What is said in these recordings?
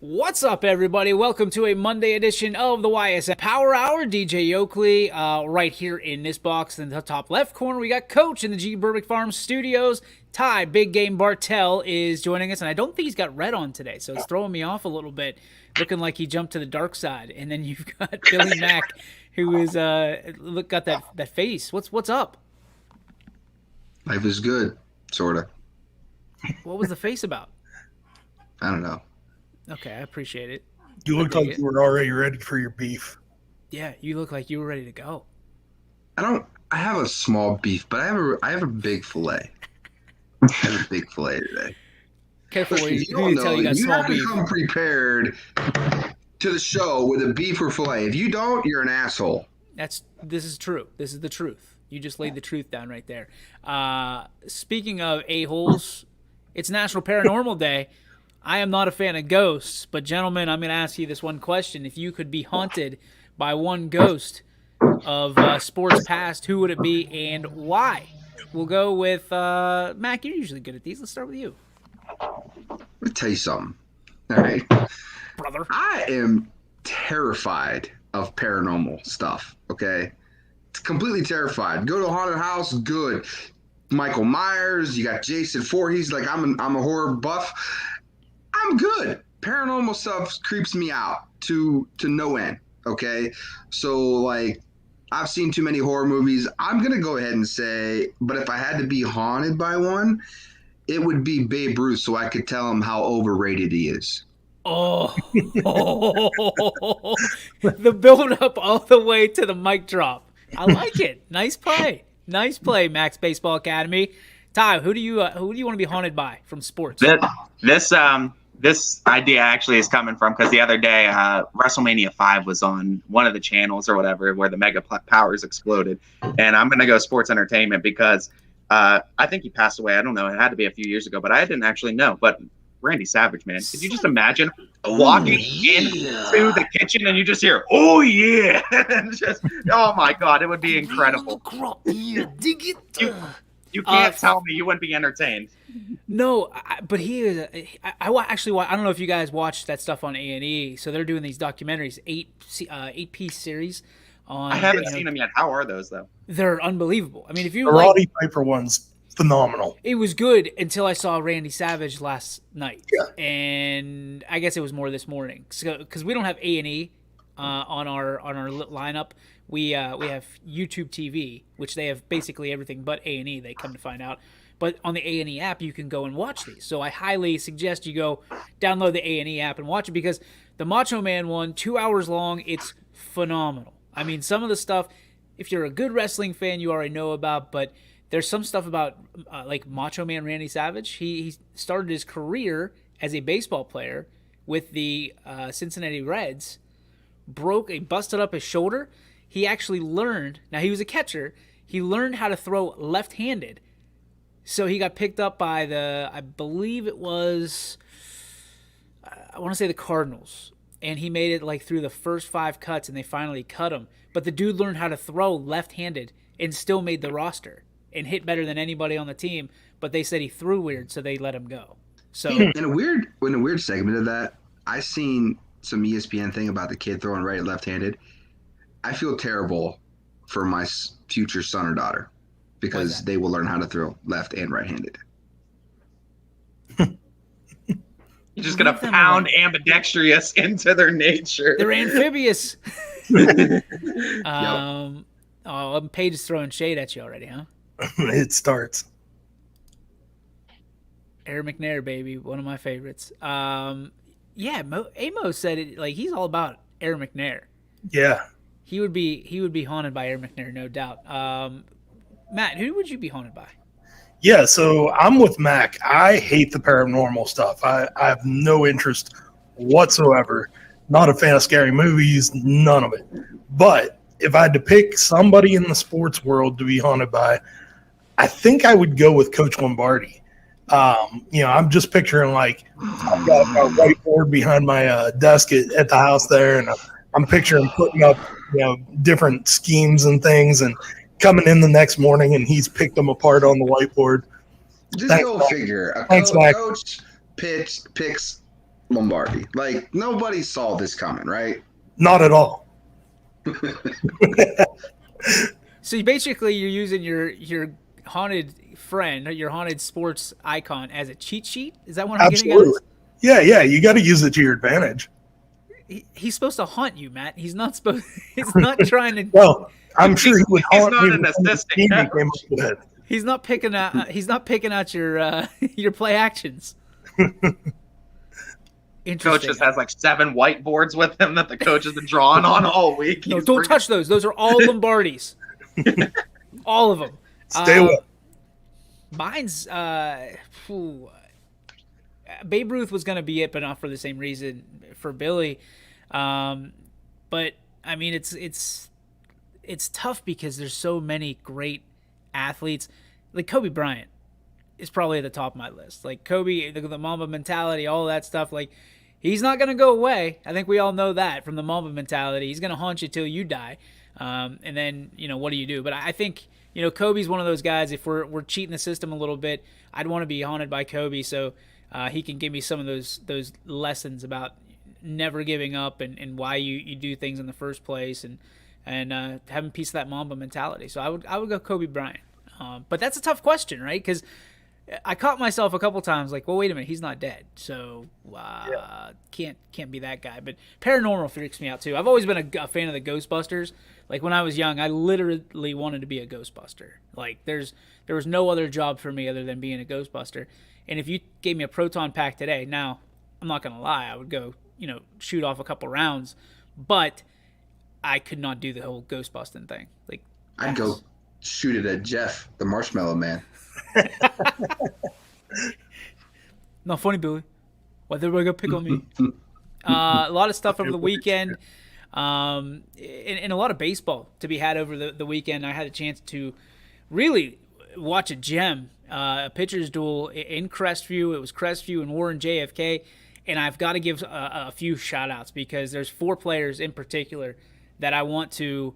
What's up, everybody? Welcome to a Monday edition of the Ysn Power Hour. DJ Oakley, right here in this box in the top left corner. We got Coach in the G. Burbick Farms studios. Ty, Big Game Bartell, is joining us, and I don't think he's got red on today, so it's throwing me off a little bit, looking like he jumped to the dark side. And then you've got Billy Mack, who is got that face. What's up? Life is good, sorta. What was the face about? I don't know. Okay, I appreciate it. You looked like you were already ready for your beef. Yeah, you look like you were ready to go. I have a small beef, but I have a big fillet. I have a big fillet today. Careful who you tell you got you small have to beef. come prepared to the show with a beef or fillet. If you don't, you're an asshole. This is true. This is the truth. You just laid the truth down right there. Speaking of a-holes, it's National Paranormal Day. I am not a fan of ghosts, but gentlemen, I'm going to ask you this one question. If you could be haunted by one ghost of sports past, who would it be and why? We'll go with Mac. You're usually good at these. Let's start with you. Let me tell you something. All right. Brother. I am terrified of paranormal stuff, okay? Completely terrified. Go to a haunted house, good. Michael Myers, you got Jason Voorhees. Like, I'm a horror buff. I'm good. Paranormal stuff creeps me out to no end, okay? So, like, I've seen too many horror movies. I'm going to go ahead and say, but if I had to be haunted by one, it would be Babe Ruth so I could tell him how overrated he is. Oh. The build-up all the way to the mic drop. I like it. Nice play. Nice play, Max Baseball Academy. Ty, who do you want to be haunted by from sports? This idea actually is coming from because the other day WrestleMania 5 was on one of the channels or whatever where the Mega Powers exploded, and I'm gonna go sports entertainment because I think he passed away. I don't know. It had to be a few years ago, but I didn't actually know. But Randy Savage, man, could you just imagine walking into the kitchen and you just hear, "Oh yeah," and just, oh my God, it would be incredible. You can't tell me you wouldn't be entertained. No, but he is. I don't know if you guys watched that stuff on A&E. So they're doing these documentaries, 8-piece series. On, I haven't seen them yet. How are those though? They're unbelievable. I mean, if you the Roddy Piper one's phenomenal. It was good until I saw Randy Savage last night, yeah. And I guess it was more this morning. So because we don't have A&E on our lineup. We have YouTube TV, which they have basically everything but A&E. They come to find out, but on the A&E app you can go and watch these. So I highly suggest you go download the A&E app and watch it because the Macho Man one, 2 hours long, it's phenomenal. I mean, some of the stuff, if you're a good wrestling fan, you already know about, but there's some stuff about like Macho Man Randy Savage. He started his career as a baseball player with the Cincinnati Reds, busted up his shoulder. He actually learned, now he was a catcher, he learned how to throw left-handed. So he got picked up by I believe it was, I want to say the Cardinals. And he made it like through the first 5 cuts and they finally cut him. But the dude learned how to throw left-handed and still made the roster and hit better than anybody on the team. But they said he threw weird, so they let him go. So in a weird segment of that, I seen some ESPN thing about the kid throwing right and left-handed. I feel terrible for my future son or daughter because they will learn how to throw left and right-handed. You're just going to pound ambidextrous into their nature. They're amphibious. Yep. Paige is throwing shade at you already, huh? It starts. Aaron McNair, baby, one of my favorites. Amo said it like he's all about Aaron McNair. Yeah. He would be haunted by Aaron McNair, no doubt. Matt, who would you be haunted by? Yeah, so I'm with Mac. I hate the paranormal stuff. I have no interest whatsoever. Not a fan of scary movies, none of it. But if I had to pick somebody in the sports world to be haunted by, I think I would go with Coach Lombardi. I'm just picturing like I've got a whiteboard behind my desk at the house there, and I'm picturing putting up different schemes and things, and coming in the next morning and he's picked them apart on the whiteboard. Just go figure. A Thanks, Mike. coach picks Lombardi. Like nobody saw this coming, right? Not at all. So basically, you're using your haunted friend, your haunted sports icon, as a cheat sheet. Is that what I'm getting at? Absolutely. Yeah. You got to use it to your advantage. He's supposed to haunt you, Matt. He's not supposed. He's not trying to. Well, I'm sure he would He's haunt not me an with some of the assistant scheme he coach. came up with. He's not picking out. He's not picking out your your play actions. Coach Interesting. just has like 7 whiteboards with him that the coach has been drawing on all week. No, He's don't bringing- touch those. Those are all Lombardis. All of them. Stay away. Mine's Babe Ruth was going to be it, but not for the same reason for Billy. But I mean, it's tough because there's so many great athletes. Like Kobe Bryant is probably at the top of my list. Like Kobe, the Mamba mentality, all that stuff. Like he's not going to go away. I think we all know that from the Mamba mentality. He's going to haunt you till you die. And then, what do you do? But I think, Kobe's one of those guys, if we're cheating the system a little bit, I'd want to be haunted by Kobe so he can give me some of those lessons about never giving up and why you do things in the first place and having a piece of that Mamba mentality. So I would go Kobe Bryant. But that's a tough question, right? Because I caught myself a couple times like, well, wait a minute, he's not dead, so can't be that guy. But paranormal freaks me out too. I've always been a fan of the Ghostbusters. Like when I was young, I literally wanted to be a Ghostbuster. Like there was no other job for me other than being a Ghostbuster. And if you gave me a proton pack today, now I'm not gonna lie, I would go shoot off a couple rounds, but I could not do the whole Ghostbusting thing. Like I'd go shoot it at Jeff, the Marshmallow Man. Not funny, Billy. Why'd everybody go pick on me? A lot of stuff over the weekend, and a lot of baseball to be had over the weekend. I had a chance to really watch a gem, a pitcher's duel in Crestview. It was Crestview and Warren JFK, and I've got to give a few shout-outs because there's 4 players in particular that I want to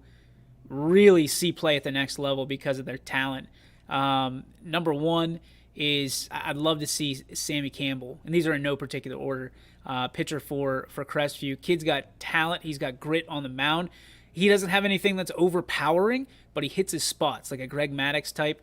really see play at the next level because of their talent. Number 1 is I'd love to see Sammy Campbell, and these are in no particular order. Pitcher for Crestview. Kid's got talent. He's got grit on the mound. He doesn't have anything that's overpowering, but he hits his spots like a Greg Maddux type,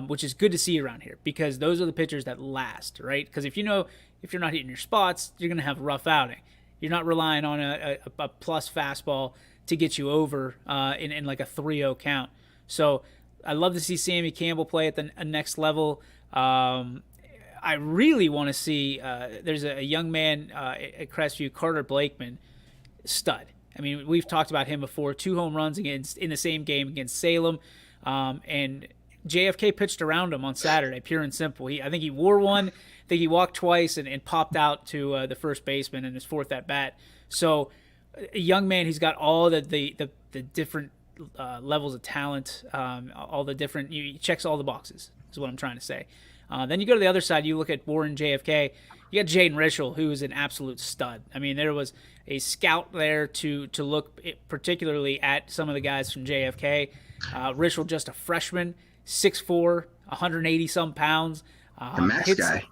which is good to see around here because those are the pitchers that last, right? Because if you're not hitting your spots, you're going to have a rough outing. You're not relying on a plus fastball to get you over in like a 3-0 count. So I love to see Sammy Campbell play at the next level. I really want to see there's a young man at Crestview, Carter Blakeman, stud. I mean, we've talked about him before. 2 home runs in the same game against Salem, and JFK pitched around him on Saturday, pure and simple. I think he wore one. I think he walked twice and popped out to the first baseman in his 4th at bat. So a young man, he's got all the different levels of talent, all the different. He checks all the boxes. Is what I'm trying to say. Then you go to the other side. You look at Warren JFK. You got Jaden Rischel, who is an absolute stud. I mean, there was a scout there to look particularly at some of the guys from JFK. Rischel, just a freshman, 6'4", 180 some pounds. The max guy.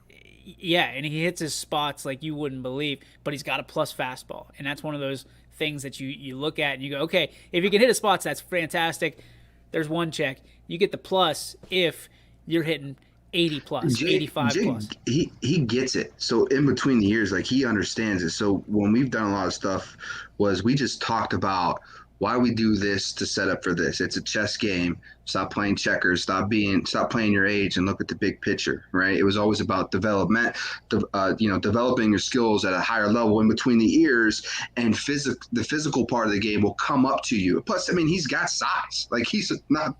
Yeah, and he hits his spots like you wouldn't believe, but he's got a plus fastball. And that's one of those things that you look at and you go, okay, if you can hit his spots, that's fantastic. There's one check. You get the plus if you're hitting 80 plus, 85 plus. He gets it. So in between the years, like he understands it. So when we've done a lot of stuff was we just talked about why we do this to set up for this. It's a chess game. Stop playing checkers. Stop playing your age and look at the big picture, right? It was always about development, developing your skills at a higher level in between the ears, and the physical part of the game will come up to you. Plus, I mean, he's got size. Like he's not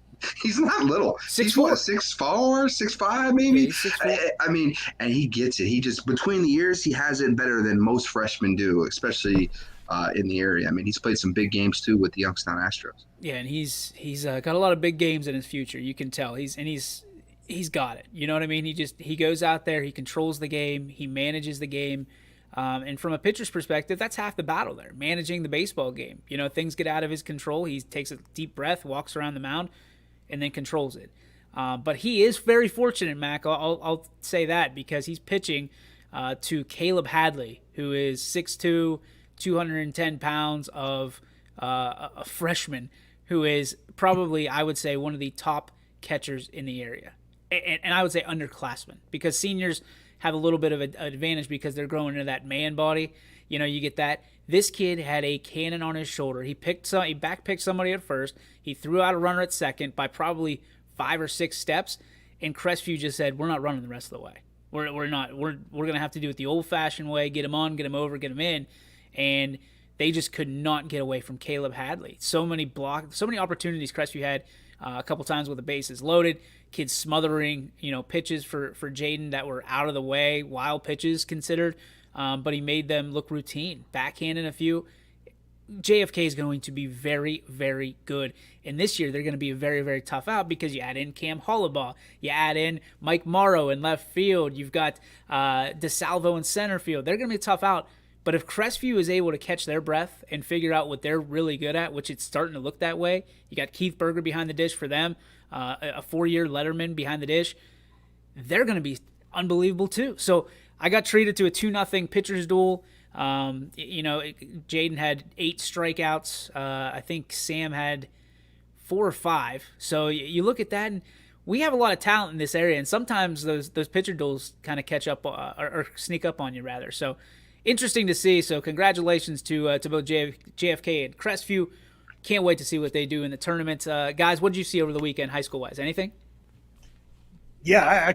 little. 6'4". He's what, 6'4", 6'5", maybe. Yeah, I mean, and he gets it. He just between the ears, he has it better than most freshmen do, especially in the area. I mean, he's played some big games too with the Youngstown Astros. Yeah, and he's got a lot of big games in his future. You can tell he's got it. You know what I mean? He goes out there, he controls the game, he manages the game, and from a pitcher's perspective, that's half the battle there. Managing the baseball game. Things get out of his control. He takes a deep breath, walks around the mound, and then controls it. But he is very fortunate, Mac. I'll say that because he's pitching to Caleb Hadley, who is 6'2", 210 pounds of a freshman who is probably, I would say, one of the top catchers in the area. And I would say underclassmen, because seniors have a little bit of an advantage because they're growing into that man body. You know, you get that. This kid had a cannon on his shoulder. He backpicked somebody at first. He threw out a runner at second by probably 5 or 6 steps, and Crestview just said, "We're not running the rest of the way. We're not. We're going to have to do it the old-fashioned way. Get him on, get him over, get him in." And they just could not get away from Caleb Hadley. So many opportunities Crestview had. A couple times with the bases loaded, kids smothering, pitches for Jaden that were out of the way, wild pitches considered, but he made them look routine. Backhanding a few. JFK is going to be very, very good. And this year, they're going to be a very, very tough out because you add in Cam Hollabaugh. You add in Mike Morrow in left field. You've got DeSalvo in center field. They're going to be a tough out. But if Crestview is able to catch their breath and figure out what they're really good at, which it's starting to look that way, you got Keith Berger behind the dish for them, a 4-year letterman behind the dish, they're going to be unbelievable too. So I got treated to a 2-0 pitcher's duel. Jaden had 8 strikeouts. I think Sam had 4 or 5. So you look at that, and we have a lot of talent in this area, and sometimes those pitcher duels kind of catch up or sneak up on you, rather. So interesting to see. So congratulations to both JFK and Crestview. Can't wait to see what they do in the tournament. Guys, what did you see over the weekend, high school-wise? Anything? Yeah,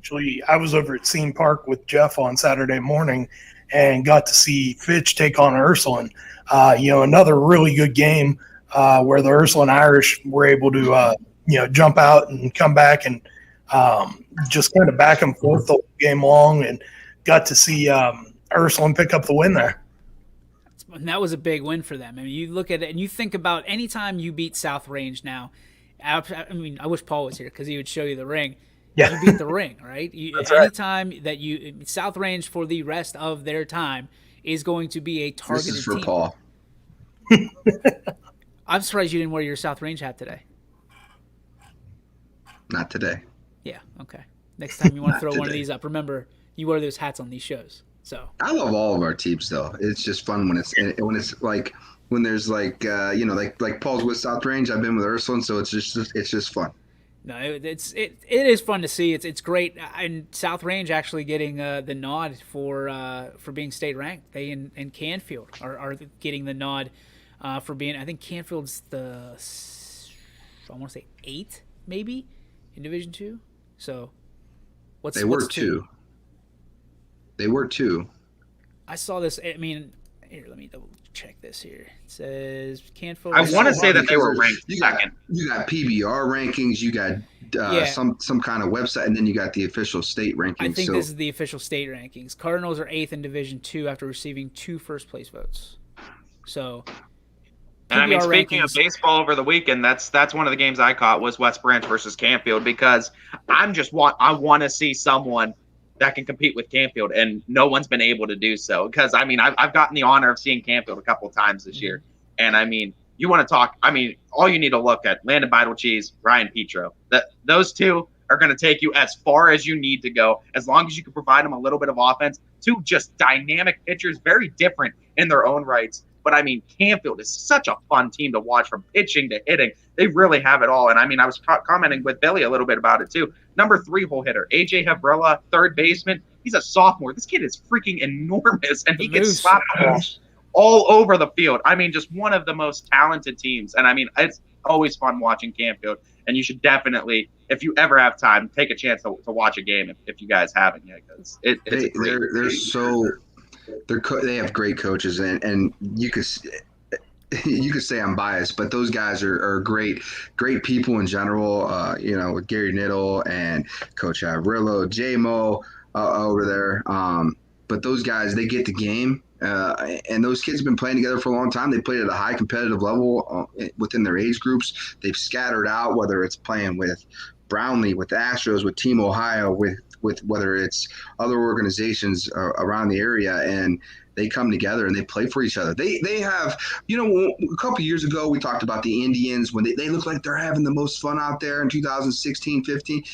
I was over at Scene Park with Jeff on Saturday morning and got to see Fitch take on Ursuline. Another really good game where the Ursuline Irish were able to, jump out and come back and just kind of back and forth the whole game long, and got to see Ursuline pick up the win there. And that was a big win for them. I mean, you look at it and you think about anytime you beat South Range now. I wish Paul was here because he would show you the ring. Yeah. You beat the ring, right? That's right. Anytime that South Range for the rest of their time is going to be a targeted This is for team. Paul. I'm surprised you didn't wear your South Range hat today. Not today. Yeah, okay. Next time you want to throw today. one of these up, remember you wear those hats on these shows. So I love all of our teams, though. It's just fun when it's like when there's like Paul's with South Range. I've been with Ursuline, so it's just fun. No, it is fun to see. It's great, and South Range actually getting the nod for being state ranked. They and Canfield are getting the nod for being. I think Canfield's I want to say 8 maybe in Division II. So what's They were 2. They were 2. I saw this. I mean, here, let me double check this here. It says Canfield. I want to say that they were ranked second. You got PBR rankings. You got some kind of website, and then you got the official state rankings. I think this is the official state rankings. Cardinals are 8th in Division II after receiving 2 first place votes. So, and I mean, PBR speaking of baseball over the weekend, that's one of the games I caught was West Branch versus Canfield, because I want to see someone that can compete with Canfield, and no one's been able to do so. Because I mean, I've gotten the honor of seeing Canfield a couple of times this year, and I mean, you want to talk? I mean, all you need to look at Landon Cheese, Ryan Petro. Those two are going to take you as far as you need to go, as long as you can provide them a little bit of offense. 2 just dynamic pitchers, very different in their own rights. But I mean, Canfield is such a fun team to watch, from pitching to hitting. They really have it all. And I mean, I was commenting with Billy a little bit about it too. Number 3 hole hitter, AJ Hebrella, third baseman. He's a sophomore. This kid is freaking enormous, and he gets slapped all over the field. I mean, just one of the most talented teams. And I mean, it's always fun watching Canfield. And you should definitely, if you ever have time, take a chance to watch a game if you guys haven't yet, because they have great coaches, and you could say I'm biased, but those guys are great people in general. With Gary Niddle and Coach Averillo, J-Mo over there. But those guys, they get the game, and those kids have been playing together for a long time. They played at a high competitive level within their age groups. They've scattered out, whether it's playing with Brownlee, with the Astros, with Team Ohio, with whether it's other organizations around the area, and they come together and they play for each other. They have, a couple of years ago we talked about the Indians when they look like they're having the most fun out there in 2016, 15.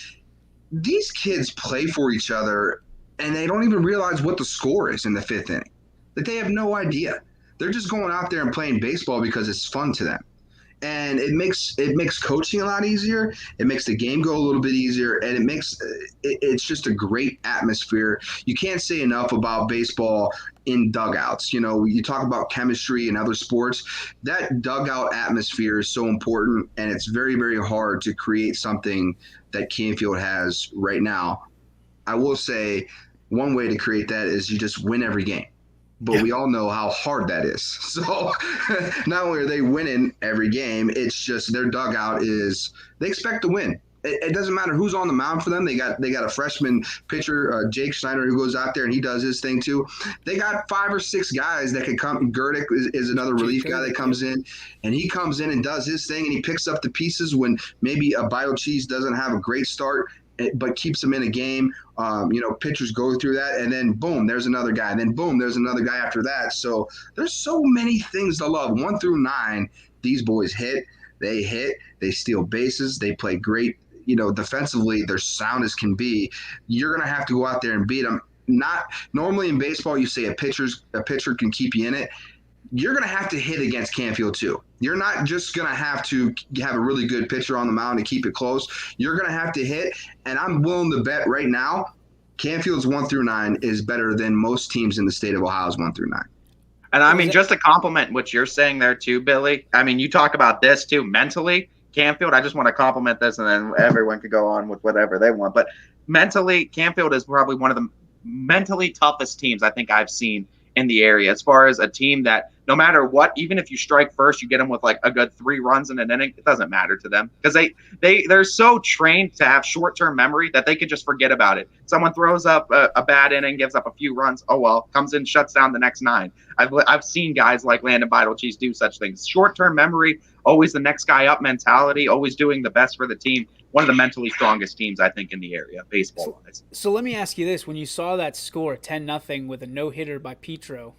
These kids play for each other and they don't even realize what the score is in the fifth inning. Like they have no idea. They're just going out there and playing baseball because it's fun to them. And it makes coaching a lot easier. It makes the game go a little bit easier, and it's just a great atmosphere. You can't say enough about baseball in dugouts. You talk about chemistry and other sports. That dugout atmosphere is so important, and it's very, very hard to create something that Canfield has right now. I will say one way to create that is you just win every game. But we all know how hard that is. So not only are they winning every game, it's just their dugout they expect to win. It doesn't matter who's on the mound for them. They got a freshman pitcher, Jake Schneider, who goes out there and he does his thing too. They got 5 or 6 guys that can come. Gerdick is another relief guy that comes in, and he comes in and does his thing, and he picks up the pieces when maybe a Biocheese doesn't have a great start, but keeps them in a game. Pitchers go through that, and then boom, there's another guy. And then boom, there's another guy after that. So there's so many things to love. 1 through 9, these boys hit, they steal bases, they play great. Defensively, they're sound as can be. You're gonna have to go out there and beat them. Not normally in baseball, you say a pitcher can keep you in it. You're going to have to hit against Canfield too. You're not just going to have a really good pitcher on the mound and keep it close. You're going to have to hit, and I'm willing to bet right now Canfield's 1 through 9 is better than most teams in the state of Ohio's 1 through 9. And I mean, just to compliment what you're saying there too, Billy. I mean, you talk about this too mentally. Canfield, I just want to compliment this, and then everyone could go on with whatever they want. But mentally, Canfield is probably one of the mentally toughest teams I think I've seen in the area, as far as a team that no matter what, even if you strike first, you get them with like a good 3 runs in an inning, it doesn't matter to them because they're so trained to have short-term memory that they could just forget about it. Someone throws up a bad inning, gives up a few runs, oh well, comes in, shuts down the next 9. I've seen guys like Landon Biocheese do such things. Short-term memory, always the next guy up mentality, always doing the best for the team. One of the mentally strongest teams, I think, in the area, baseball-wise. So let me ask you this. When you saw that score, 10-0, with a no-hitter by Petro,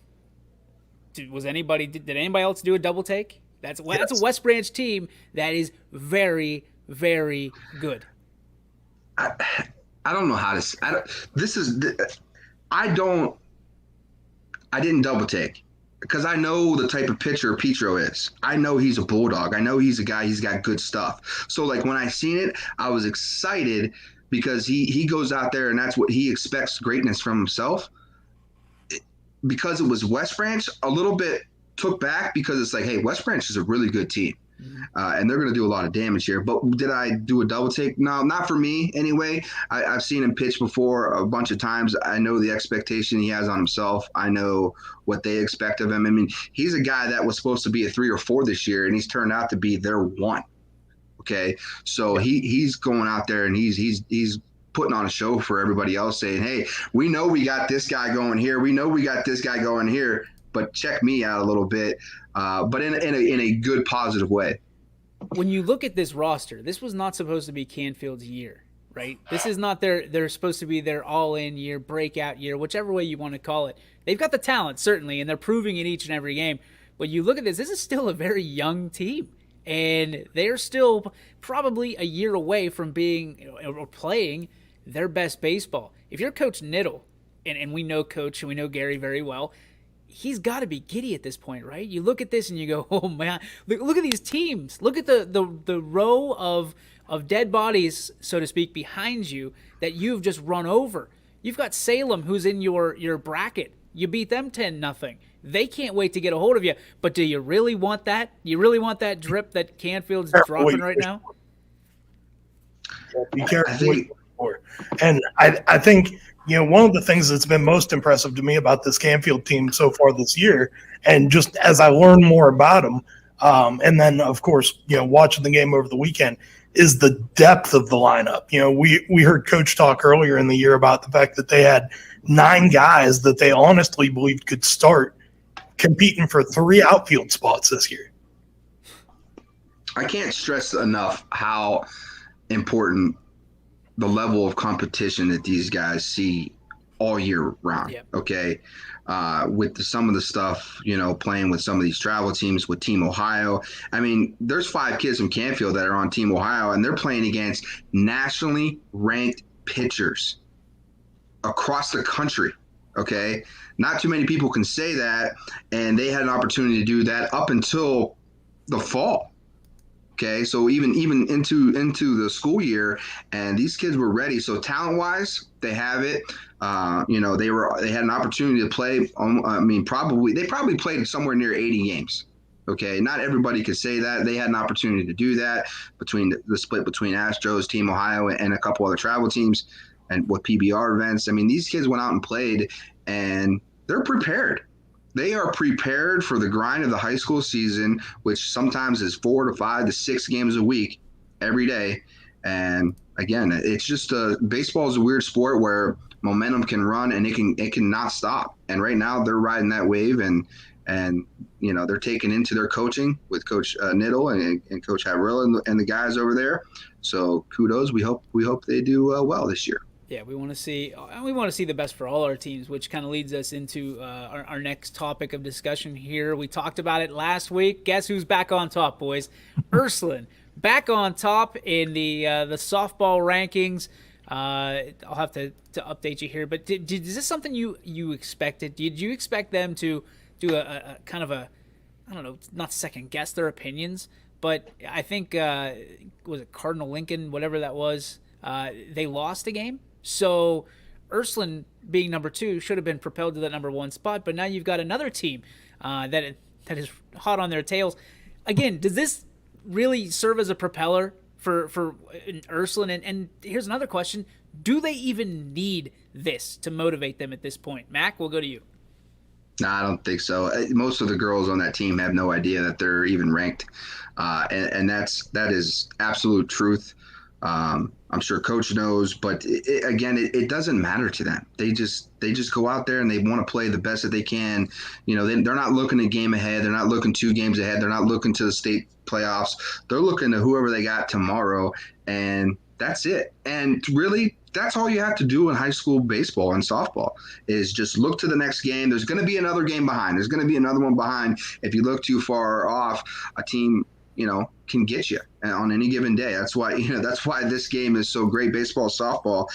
did anybody else do a double take? That's a West Branch team that is very, very good. I don't know how to – I didn't double take. Because I know the type of pitcher Petro is. I know he's a bulldog. I know he's a guy, he's got good stuff. So, like, when I seen it, I was excited because he goes out there and that's what he expects, greatness from himself. Because it was West Branch, a little bit took back because it's like, hey, West Branch is a really good team. And they're going to do a lot of damage here. But did I do a double take? No, not for me anyway. I've seen him pitch before a bunch of times. I know the expectation he has on himself. I know what they expect of him. I mean, he's a guy that was supposed to be a 3 or 4 this year, and he's turned out to be their 1. Okay, so he's going out there and he's putting on a show for everybody else, saying, hey, we know we got this guy going here. We know we got this guy going here. But check me out a little bit, but in a good, positive way. When you look at this roster, this was not supposed to be Canfield's year, right? This is not they're supposed to be their all-in year, breakout year, whichever way you want to call it. They've got the talent, certainly, and they're proving it each and every game. But you look at this is still a very young team, and they're still probably a year away from being or playing their best baseball. If you're Coach Niddle, and we know Coach and we know Gary very well, he's got to be giddy at this point, right? You look at this and you go, oh, man, look at these teams. Look at the row of dead bodies, so to speak, behind you that you've just run over. You've got Salem, who's in your bracket. You beat them 10-0. They can't wait to get a hold of you. But do you really want that? You really want that drip that Canfield's dropping right now? Be careful. And I think – one of the things that's been most impressive to me about this Canfield team so far this year, and just as I learn more about them, and then, of course, watching the game over the weekend, is the depth of the lineup. We heard Coach talk earlier in the year about the fact that they had 9 guys that they honestly believed could start competing for 3 outfield spots this year. I can't stress enough how important the level of competition that these guys see all year round. Yep. Okay. With some of the stuff, playing with some of these travel teams with Team Ohio. I mean, there's 5 kids from Canfield that are on Team Ohio, and they're playing against nationally ranked pitchers. across the country. Okay, not too many people can say that, and they had an opportunity to do that up until the fall. Okay, so even into the school year, and these kids were ready. So talent wise, they have it. They had an opportunity to play. They probably played somewhere near 80 games. Okay, not everybody could say that. They had an opportunity to do that between the split between Astros, Team Ohio, and a couple other travel teams, and with PBR events. I mean, these kids went out and played, and they're prepared. They are prepared for the grind of the high school season, which sometimes is 4 to 5 to 6 games a week every day. And again, it's just baseball is a weird sport where momentum can run and it can not stop. And right now they're riding that wave, and they're taking into their coaching with Coach Niddle and Coach Havrilla and the guys over there. So kudos. We hope they do well this year. Yeah, we want to see the best for all our teams, which kind of leads us into our next topic of discussion here. We talked about it last week. Guess who's back on top, boys? Ursuline back on top in the softball rankings. I'll have to update you here, but is this something you expected? Did you expect them to do a kind of a, I don't know, not second guess their opinions, but I think was it Cardinal Lincoln, whatever that was, they lost a game. So Ursuline, being number 2, should have been propelled to that number 1 spot. But now you've got another team that is hot on their tails. Again, does this really serve as a propeller for Ursuline? And here's another question: do they even need this to motivate them at this point? Mac, we'll go to you. No, I don't think so. Most of the girls on that team have no idea that they're even ranked, and that is absolute truth. I'm sure Coach knows, but it doesn't matter to them. They just go out there and they want to play the best that they can. They're not looking a game ahead. They're not looking 2 games ahead. They're not looking to the state playoffs. They're looking to whoever they got tomorrow, and that's it. And really, that's all you have to do in high school baseball and softball is just look to the next game. There's going to be another game behind. There's going to be another one behind. If you look too far off, a team can get you on any given day. That's why this game is so great. Baseball, softball,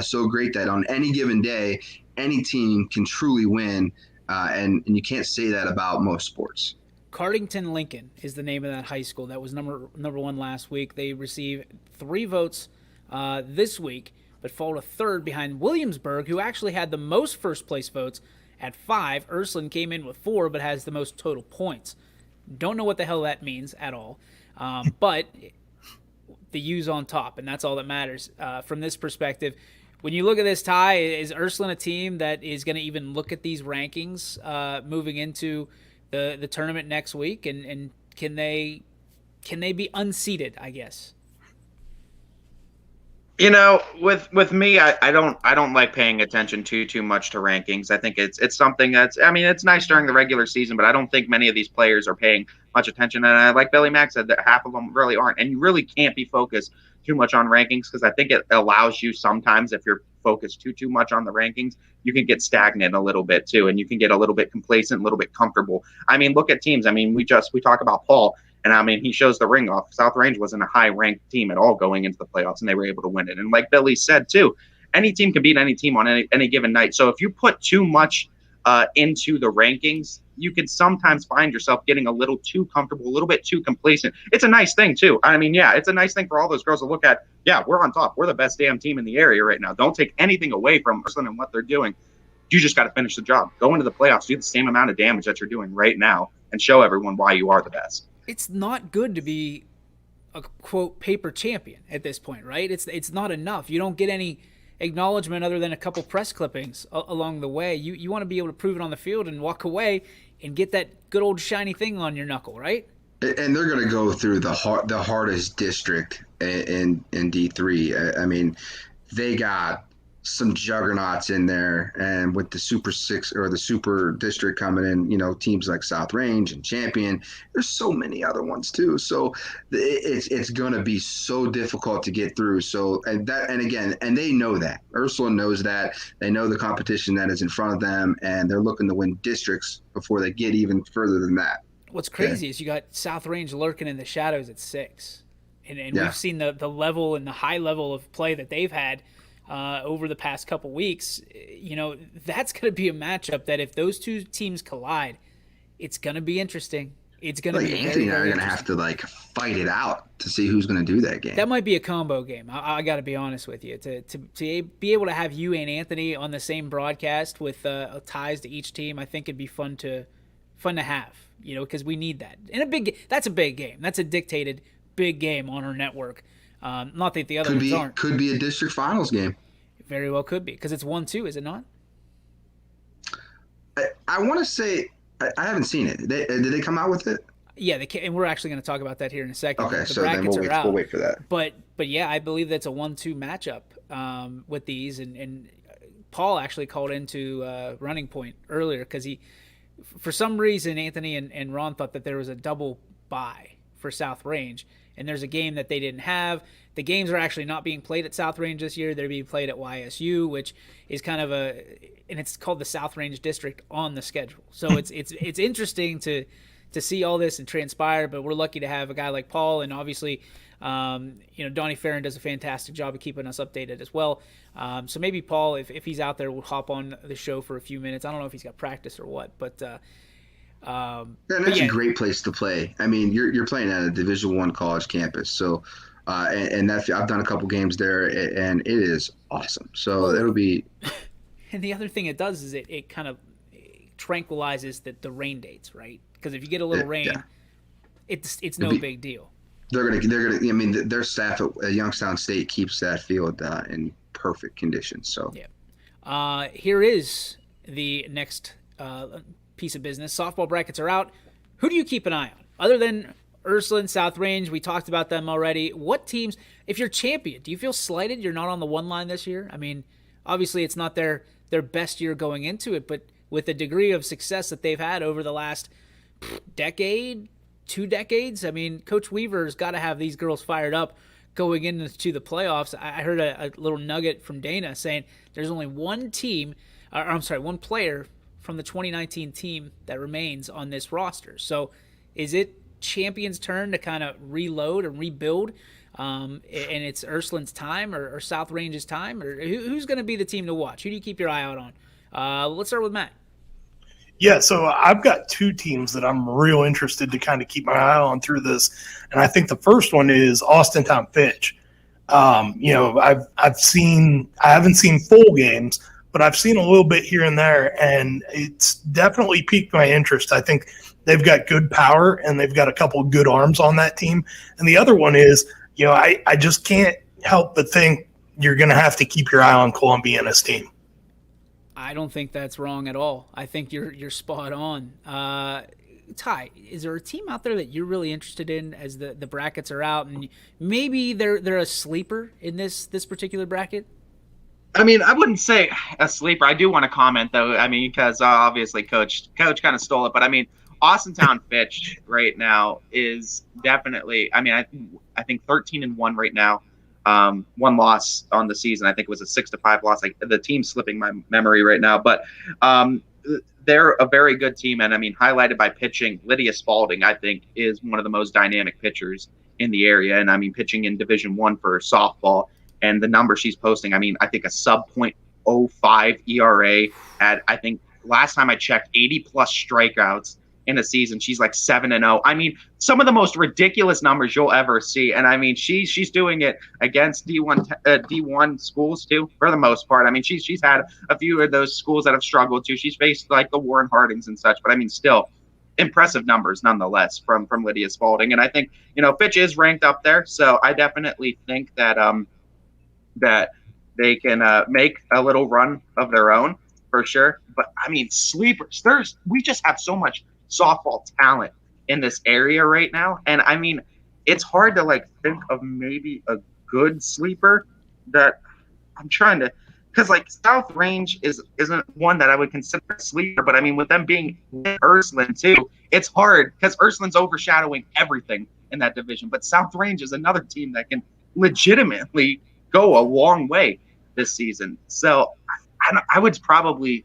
so great that on any given day, any team can truly win. And you can't say that about most sports. Cardington Lincoln is the name of that high school. That was number 1 last week. They received 3 votes this week, but fall to 3rd behind Williamsburg, who actually had the most first place votes at 5. Ursuline came in with 4, but has the most total points. Don't know what the hell that means at all. But the U's on top, and that's all that matters from this perspective. When you look at this tie, is Ursuline a team that is going to even look at these rankings moving into the tournament next week? And can they be unseated, I guess? With me, I don't like paying attention too much to rankings. I think it's something that's, it's nice during the regular season, but I don't think many of these players are paying much attention. And like Billy Mack said, that half of them really aren't. And you really can't be focused too much on rankings, because I think it allows you sometimes, if you're focused too much on the rankings, you can get stagnant a little bit too, and you can get a little bit complacent, a little bit comfortable. Look at teams. We talk about Paul. And he shows the ring off. South Range wasn't a high-ranked team at all going into the playoffs, and they were able to win it. And like Billy said, too, any team can beat any team on any given night. So if you put too much into the rankings, you can sometimes find yourself getting a little too comfortable, a little bit too complacent. It's a nice thing, too. It's a nice thing for all those girls to look at. Yeah, we're on top. We're the best damn team in the area right now. Don't take anything away from Ursuline and what they're doing. You just got to finish the job. Go into the playoffs, do the same amount of damage that you're doing right now, and show everyone why you are the best. It's not good to be a, quote, paper champion at this point, right? It's not enough. You don't get any acknowledgement other than a couple press clippings along the way. You want to be able to prove it on the field and walk away and get that good old shiny thing on your knuckle, right? And they're going to go through the hardest district in D3. They got some juggernauts in there, and with the Super 6 or the Super District coming in, teams like South Range and Champion, there's so many other ones too. So it's going to be so difficult to get through. So and they know that. Ursuline knows that. They know the competition that is in front of them, and they're looking to win districts before they get even further than that. What's crazy is you got South Range lurking in the shadows at 6, and we've seen the level and the high level of play that they've had over the past couple weeks, that's going to be a matchup that if those two teams collide, it's going to be interesting. It's going to Like be Anthony very, and I are very going to have interesting. to like fight it out to see who's going to do that game. That might be a combo game. I got to be honest with you. To be able to have you and Anthony on the same broadcast with ties to each team, I think it'd be fun to have. Because we need that. And that's a big game. That's a dictated big game on our network. Not that the other ones aren't. Could be a district finals game. Very well could be because it's 1-2, is it not? I want to say I haven't seen it. Did they come out with it? Yeah, and we're actually going to talk about that here in a second. Okay, the so then brackets are out. we'll wait for that. But yeah, I believe that's a 1-2 matchup with these, and Paul actually called into Running Point earlier because for some reason, Anthony and Ron thought that there was a double bye for South Range, and there's a game that they didn't have. The games are actually not being played at South Range this year. They're being played at YSU, which is kind of and it's called the South Range District on the schedule. So it's interesting to see all this and transpire, but we're lucky to have a guy like Paul, and obviously, Donnie Farron does a fantastic job of keeping us updated as well. So maybe Paul, if he's out there, will hop on the show for a few minutes. I don't know if he's got practice or what, but that's a great place to play. I mean, you're playing at a Division I college campus, so and that's I've done a couple games there, and it is awesome. So it'll be. And the other thing it does is it kind of tranquilizes the rain dates, right? Because if you get a little rain, it's no big deal. They're gonna. I mean, their staff at Youngstown State keeps that field in perfect condition. So yeah. Here is the next piece of business. Softball brackets are out. Who do you keep an eye on other than Ursuline, South Range? We talked about them already. What teams? If you're champion, do you feel slighted? You're not on the one line this year. I mean, obviously it's not their best year going into it, but with the degree of success that they've had over the last decade, 2 decades, I mean, Coach Weaver's got to have these girls fired up going into the playoffs. I heard a little nugget from Dana saying there's only one player from the 2019 team that remains on this roster. So is it Champion's turn to kind of reload and rebuild, and it's Ursuline's time or South Range's time, or who's going to be the team to watch? Who do you keep your eye out on? Let's start with Matt. Yeah, so I've got 2 teams that I'm real interested to kind of keep my eye on through this, and I think the first one is Austintown Fitch. I haven't seen full games, but I've seen a little bit here and there, and it's definitely piqued my interest. I think they've got good power, and they've got a couple of good arms on that team. And the other one is, I just can't help but think you're going to have to keep your eye on Columbiana's team. I don't think that's wrong at all. I think you're spot on. Ty, is there a team out there that you're really interested in as the brackets are out, and maybe they're a sleeper in this particular bracket? I mean, I wouldn't say a sleeper. I do want to comment though. I mean, because obviously Coach kind of stole it, but I mean, Austintown Fitch right now is definitely. I mean, I think 13-1 right now. 1 loss on the season. I think it was a 6-5 loss. Like the team's slipping my memory right now, but they're a very good team. And I mean, highlighted by pitching, Lydia Spalding, I think, is one of the most dynamic pitchers in the area. And I mean, pitching in Division I for softball, and the number she's posting, I mean, I think a sub .05 ERA at, I think last time I checked, 80 plus strikeouts in a season. She's like 7-0. I mean, some of the most ridiculous numbers you'll ever see. And I mean, she's doing it against D1 schools too, for the most part. I mean, she's had a few of those schools that have struggled too. She's faced like the Warren Hardings and such, but I mean, still impressive numbers nonetheless from Lydia Spalding. And I think, Fitch is ranked up there. So I definitely think that, that they can make a little run of their own for sure. But I mean, sleepers, we just have so much softball talent in this area right now, and I mean, it's hard to like think of maybe a good sleeper that I'm trying to, because like South Range isn't one that I would consider a sleeper, but I mean, with them being Ursuline too, it's hard because Ursuline's overshadowing everything in that division. But South Range is another team that can legitimately go a long way this season. So I would probably.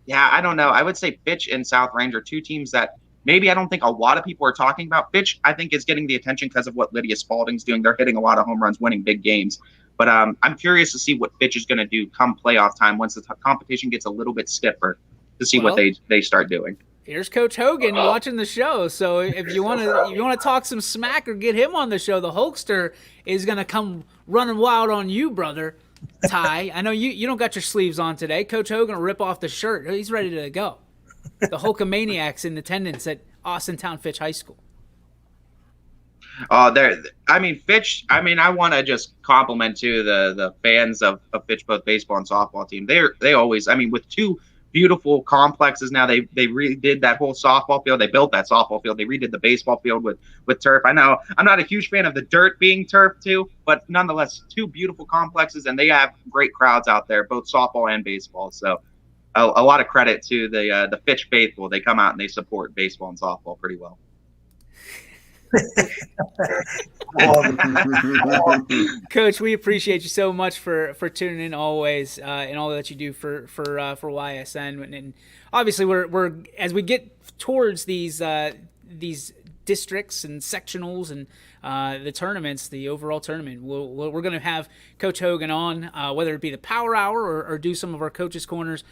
Yeah, I don't know. I would say Fitch and South Range are 2 teams that maybe I don't think a lot of people are talking about. Fitch, I think, is getting the attention because of what Lydia Spalding's doing. They're hitting a lot of home runs, winning big games. But I'm curious to see what Fitch is going to do come playoff time once the competition gets a little bit stiffer, to see what they start doing. Here's Coach Hogan watching the show. So if you want to talk some smack or get him on the show, the Hulkster is going to come running wild on you, brother. Ty, I know you don't got your sleeves on today. Coach Hogan will rip off the shirt. He's ready to go. The Hulkamaniacs in attendance at Austintown Fitch High School. Fitch. I want to just compliment to the fans of Fitch, both baseball and softball team. They always. With two beautiful complexes now, they redid that whole softball field. They built that softball field. They redid the baseball field with turf. I know I'm not a huge fan of the dirt being turf too, but nonetheless, two beautiful complexes, and they have great crowds out there, both softball and baseball. So. A lot of credit to the Fitch faithful. They come out and they support baseball and softball pretty well. Coach, we appreciate you so much for tuning in always, and all that you do for YSN. And obviously, we're as we get towards these districts and sectionals and the tournaments, the overall tournament, we're going to have Coach Hogan on, whether it be the Power Hour or do some of our coaches' corners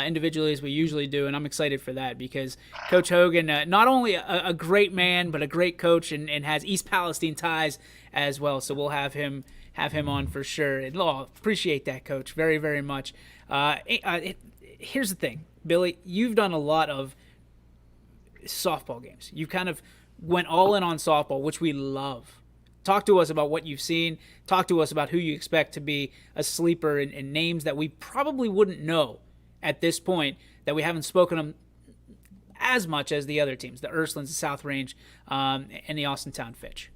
individually as we usually do, and I'm excited for that because Coach Hogan, not only a great man but a great coach, and has East Palestine ties as well. So we'll have him on for sure. And appreciate that, Coach, very, very much. Here's the thing, Billy, you've done a lot of softball games. You kind of went all in on softball, which we love. Talk to us about what you've seen. Talk to us about who you expect to be a sleeper and names that we probably wouldn't know at this point, that we haven't spoken them as much as the other teams, the Ursulines, the South Range, and the Austintown Fitch.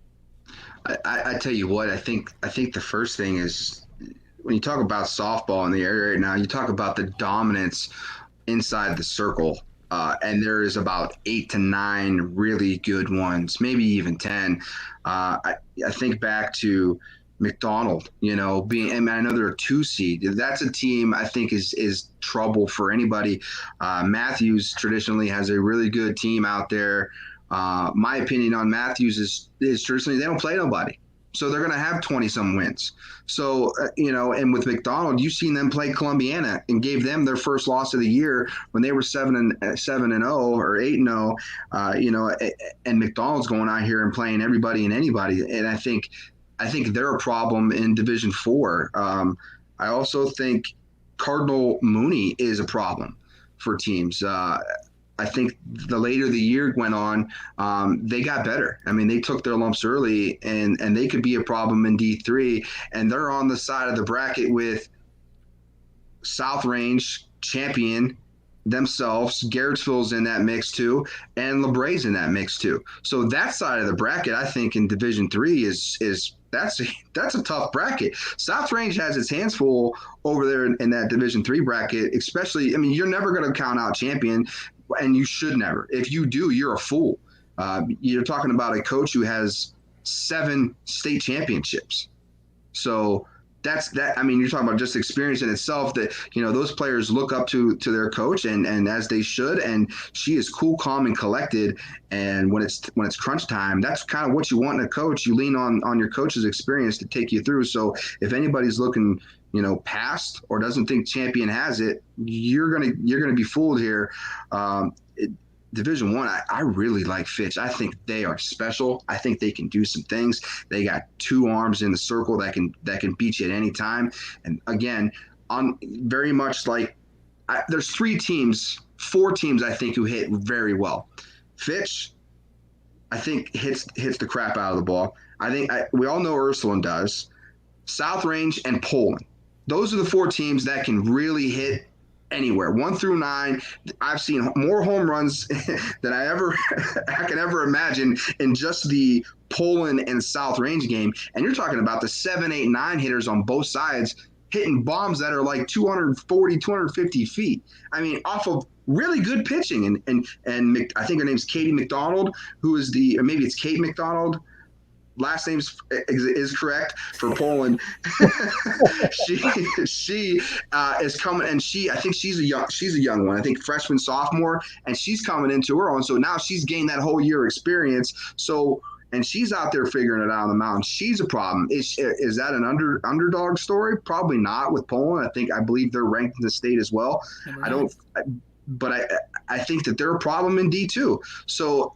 I tell you what, I think the first thing is, when you talk about softball in the area right now, you talk about the dominance inside the circle. And there is about 8 to 9 really good ones, maybe even 10. I think back to McDonald, and I know they're a 2 seed. That's a team I think is trouble for anybody. Matthews traditionally has a really good team out there. My opinion on Matthews is traditionally they don't play nobody. So they're going to have 20-some wins. So, and with McDonald, you've seen them play Columbiana and gave them their first loss of the year when they were 7-0 or 8-0. And McDonald's going out here and playing everybody and anybody. And I think they're a problem in Division IV. I also think Cardinal Mooney is a problem for teams. I think the later the year went on, they got better. They took their lumps early, and they could be a problem in D3. And they're on the side of the bracket with South Range, Champion themselves. Garrettsville's in that mix too, and LeBray's in that mix too. So that side of the bracket, I think, in Division III is that's a tough bracket. South Range has its hands full over there in that Division III bracket, especially. You're never going to count out Champion. And you should never. If you do, you're a fool. You're talking about a coach who has 7 state championships. So that's that. You're talking about just experience in itself, that, those players look up to their coach, and as they should. And she is cool, calm, and collected. And when it's crunch time, that's kind of what you want in a coach. You lean on your coach's experience to take you through. So if anybody's looking past or doesn't think Champion has it, you're gonna be fooled here. Division I, I really like Fitch. I think they are special. I think they can do some things. They got 2 arms in the circle that can beat you at any time. And again, on very much like there's 4 teams I think who hit very well. Fitch, I think hits the crap out of the ball. I think we all know Ursuline does. South Range and Poland. Those are the 4 teams that can really hit anywhere. 1 through 9. I've seen more home runs than I can ever imagine in just the Poland and South Range game. And you're talking about the 7, 8, 9 hitters on both sides hitting bombs that are like 240, 250 feet. Off of really good pitching. And I think her name's Katie McDonald, who is or maybe it's Kate McDonald. Last name is correct for Poland. she is coming, and I think she's a young one. I think freshman, sophomore, and she's coming into her own. So now she's gained that whole year experience. So and she's out there figuring it out on the mountain. She's a problem. Is that an underdog story? Probably not with Poland. I believe they're ranked in the state as well. I think that they're a problem in D2. So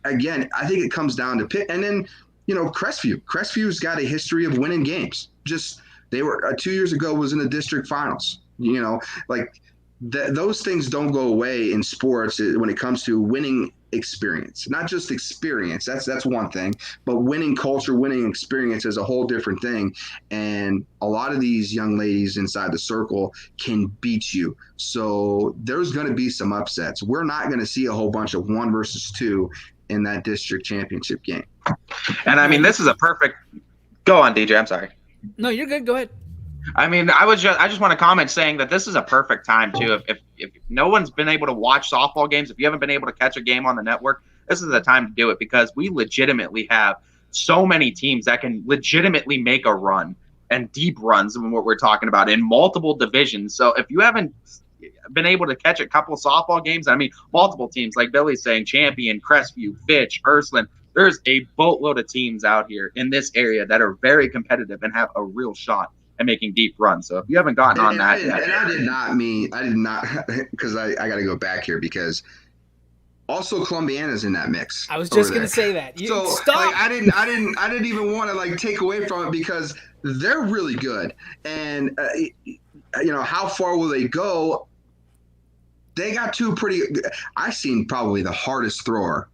again, I think it comes down to Pitt, and then Crestview. Crestview's got a history of winning games. Just they were 2 years ago was in the district finals. Those things don't go away in sports when it comes to winning experience. Not just experience. That's one thing, but winning culture, winning experience is a whole different thing. And a lot of these young ladies inside the circle can beat you. So there's going to be some upsets. We're not going to see a whole bunch of 1 versus 2 in that district championship game. And I mean, this is a perfect. Go on, DJ. I'm sorry. No, you're good. Go ahead. I mean, I just want to comment saying that this is a perfect time too. If no one's been able to watch softball games, if you haven't been able to catch a game on the network, this is the time to do it, because we legitimately have so many teams that can legitimately make a run, and deep runs in what we're talking about in multiple divisions. So if you haven't been able to catch a couple of softball games, I mean, multiple teams like Billy's saying, Champion, Crestview, Fitch, Ursuline. There's a boatload of teams out here in this area that are very competitive and have a real shot and making deep runs. So if you haven't gotten on that yet. And I did not, because I got to go back here, because also Columbiana's in that mix. I was just going to say that. Stop. I didn't even want to take away from it, because they're really good. And, how far will they go? They got 2 pretty, I've seen probably the hardest thrower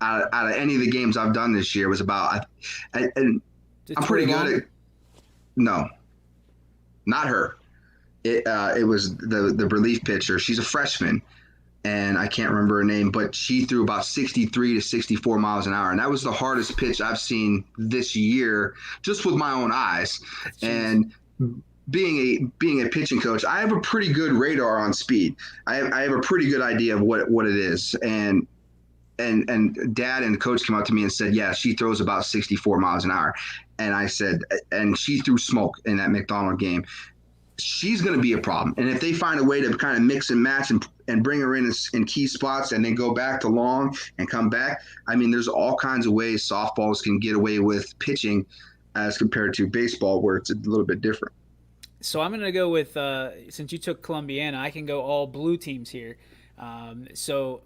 out of any of the games I've done this year was about, and I'm pretty good at, no. Not her. It was the relief pitcher. She's a freshman, and I can't remember her name, but she threw about 63 to 64 miles an hour, and that was the hardest pitch I've seen this year, just with my own eyes. And being a pitching coach, I have a pretty good radar on speed. I have a pretty good idea of what it is, and Dad and the coach came up to me and said, yeah, she throws about 64 miles an hour. And I said, and she threw smoke in that McDonald game. She's going to be a problem. And if they find a way to kind of mix and match and bring her in key spots and then go back to long and come back, I mean, there's all kinds of ways softballs can get away with pitching as compared to baseball, where it's a little bit different. So I'm going to go with, since you took Columbiana, I can go all blue teams here. So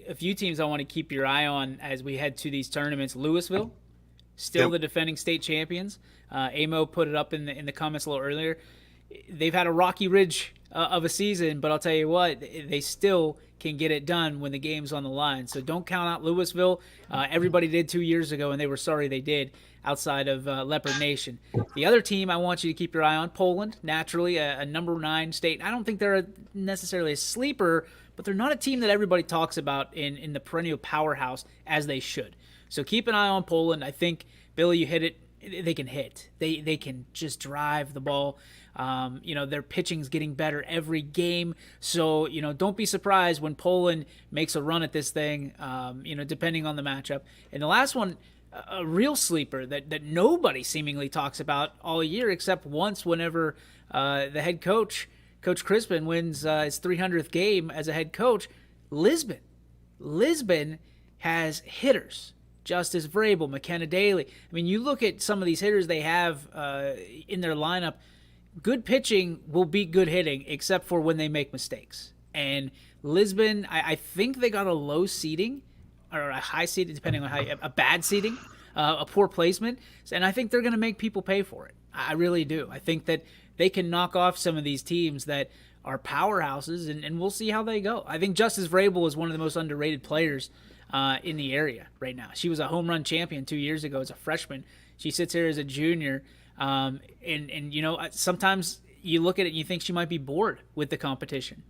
a few teams I want to keep your eye on as we head to these tournaments. Louisville, still the defending state champions. Amo put it up in the comments a little earlier. They've had a rocky ridge of a season, but I'll tell you what, they still can get it done when the game's on the line. So don't count out Louisville. Everybody did 2 years ago, and they were sorry they did, outside of Leopard Nation. The other team I want you to keep your eye on, Poland, naturally a number 9 state. I don't think they're necessarily a sleeper, but they're not a team that everybody talks about in the perennial powerhouse as they should. So keep an eye on Poland. I think, Billy, you hit it. They can hit. They can just drive the ball. Their pitching's getting better every game. So, don't be surprised when Poland makes a run at this thing, depending on the matchup. And the last one, a real sleeper that nobody seemingly talks about all year except once whenever the head coach, Coach Crispin, wins his 300th game as a head coach, Lisbon. Lisbon has hitters. Justice Vrabel, McKenna Daly. I mean, you look at some of these hitters they have in their lineup. Good pitching will beat good hitting, except for when they make mistakes. And Lisbon, I think they got a low seeding, or a high seeding, depending on a bad seeding, a poor placement. And I think they're going to make people pay for it. I really do. I think that they can knock off some of these teams that are powerhouses, and we'll see how they go. I think Justice Vrabel is one of the most underrated players in the area right now. She was a home run champion 2 years ago as a freshman. She sits here as a junior. Sometimes you look at it and you think she might be bored with the competition,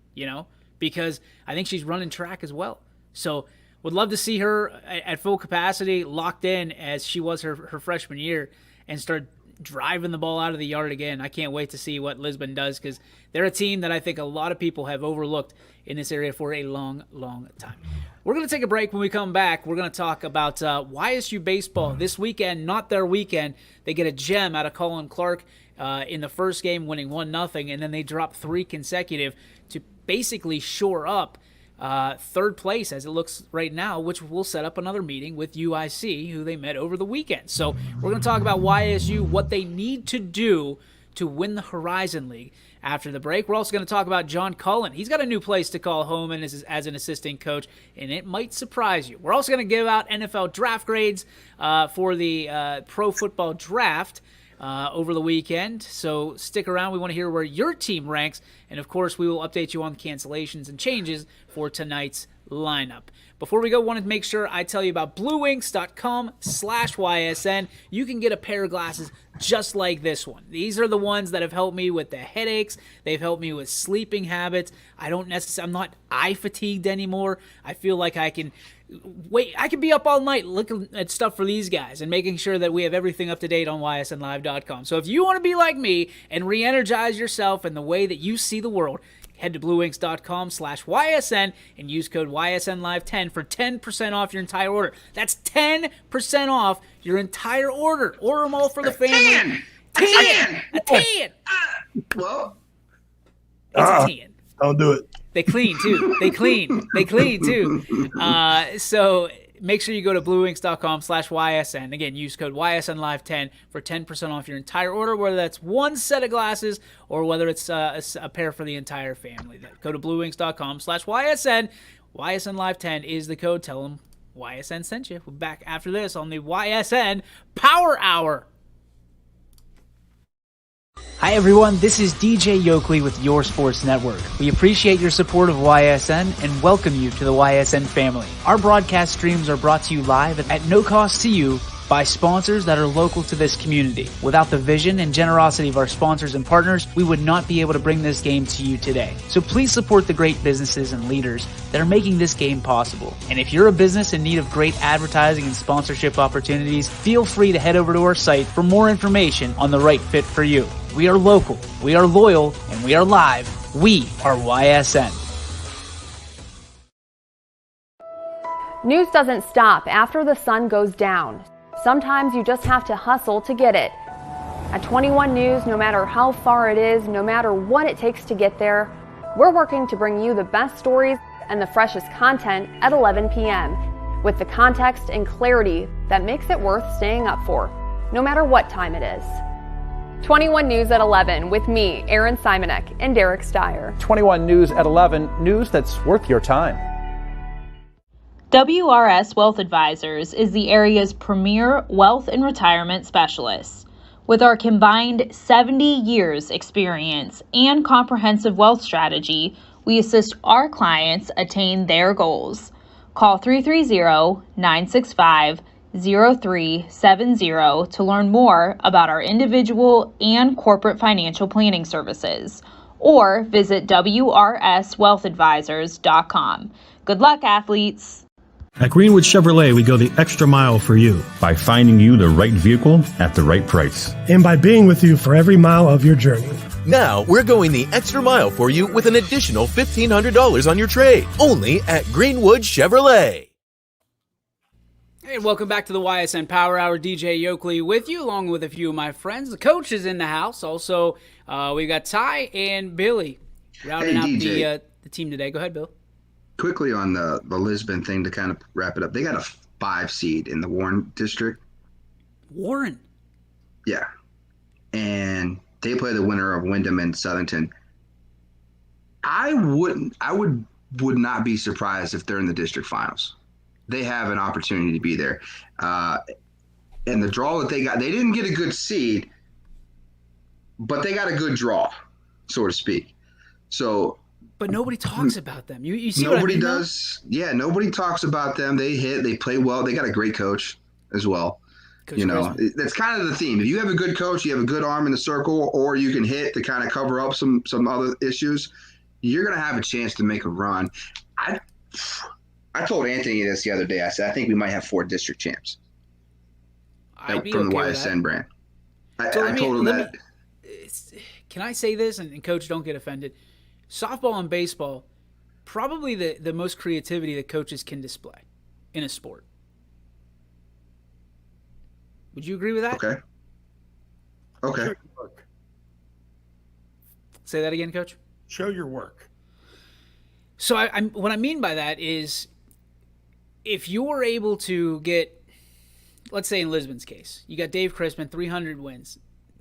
because I think she's running track as well. So would love to see her at full capacity, locked in as she was her freshman year, and start driving the ball out of the yard again. I can't wait to see what Lisbon does, because they're a team that I think a lot of people have overlooked in this area for a long, long time. We're going to take a break. When we come back, we're going to talk about YSU baseball this weekend, not their weekend. They get a gem out of Colin Clark in the first game, winning 1-0, and then they drop 3 consecutive to basically shore up third place as it looks right now, which will set up another meeting with UIC, who they met over the weekend. So we're going to talk about YSU, what they need to do to win the Horizon League after the break. We're also going to talk about John Cullen. He's got a new place to call home and as an assistant coach, and it might surprise you. We're also going to give out NFL draft grades for the pro football draft over the weekend. So stick around. We want to hear where your team ranks. And, of course, we will update you on the cancellations and changes for tonight's lineup. Before we go, I wanted to make sure I tell you about bluewinks.com/YSN. You can get a pair of glasses just like this one. These are the ones that have helped me with the headaches. They've helped me with sleeping habits. I'm not eye fatigued anymore. I feel like I can be up all night looking at stuff for these guys and making sure that we have everything up to date on ysnlive.com. So if you want to be like me and re-energize yourself in the way that you see the world, head to bluewinks.com/YSN and use code YSNLive10 for 10% off your entire order. That's 10% off your entire order. Order them all for the family. 10! A 10! Well, It's a 10. Don't do it. They clean, too. So make sure you go to bluewinks.com/YSN. Again, use code YSNLive10 for 10% off your entire order, whether that's one set of glasses or whether it's a pair for the entire family. Go to bluewinks.com/YSN. YSNLive10 is the code. Tell them YSN sent you. We're back after this on the YSN Power Hour. Hi everyone, this is DJ Yoakley with Your Sports Network. We appreciate your support of YSN and welcome you to the YSN family. Our broadcast streams are brought to you live at no cost to you by sponsors that are local to this community. Without the vision and generosity of our sponsors and partners, we would not be able to bring this game to you today. So please support the great businesses and leaders that are making this game possible. And if you're a business in need of great advertising and sponsorship opportunities, feel free to head over to our site for more information on the right fit for you. We are local, we are loyal, and we are live. We are YSN. News doesn't stop after the sun goes down. Sometimes you just have to hustle to get it. At 21 News, no matter how far it is, no matter what it takes to get there, we're working to bring you the best stories and the freshest content at 11 p.m. with the context and clarity that makes it worth staying up for, no matter what time it is. 21 News at 11 with me, Aaron Simonek, and Derek Steyer. 21 News at 11, news that's worth your time. WRS Wealth Advisors is the area's premier wealth and retirement specialist. With our combined 70 years experience and comprehensive wealth strategy, we assist our clients attain their goals. Call 330-965-0370 to learn more about our individual and corporate financial planning services, or visit wrswealthadvisors.com. Good luck, athletes! At Greenwood Chevrolet, we go the extra mile for you by finding you the right vehicle at the right price. And by being with you for every mile of your journey. Now, we're going the extra mile for you with an additional $1,500 on your trade, only at Greenwood Chevrolet. Hey, welcome back to the YSN Power Hour. DJ Yoakley with you, along with a few of my friends. The coach is in the house. Also, we've got Ty and Billy rounding out the team today. Go ahead, Bill. Quickly on the Lisbon thing to kind of wrap it up. They got a 5 seed in the Warren district. Warren? Yeah. And they play the winner of Wyndham and Southington. I would not be surprised if they're in the district finals. They have an opportunity to be there. And the draw that they got, they didn't get a good seed, but they got a good draw, so to speak. So, but nobody talks about them. You see nobody what I mean, does. Though? Yeah, nobody talks about them. They play well. They got a great coach as well. Coach Grisman. That's kind of the theme. If you have a good coach, you have a good arm in the circle, or you can hit to kind of cover up some other issues, you're going to have a chance to make a run. I told Anthony this the other day. I said, I think we might have 4 district champs from the YSN brand. I told him that. Can I say this? And Coach, don't get offended. Softball and baseball, probably the most creativity that coaches can display in a sport. Would you agree with that? Okay. Say that again, Coach. Show your work. So I'm what I mean by that is if you're able to get, let's say in Lisbon's case, you got Dave Crispin, 300 wins.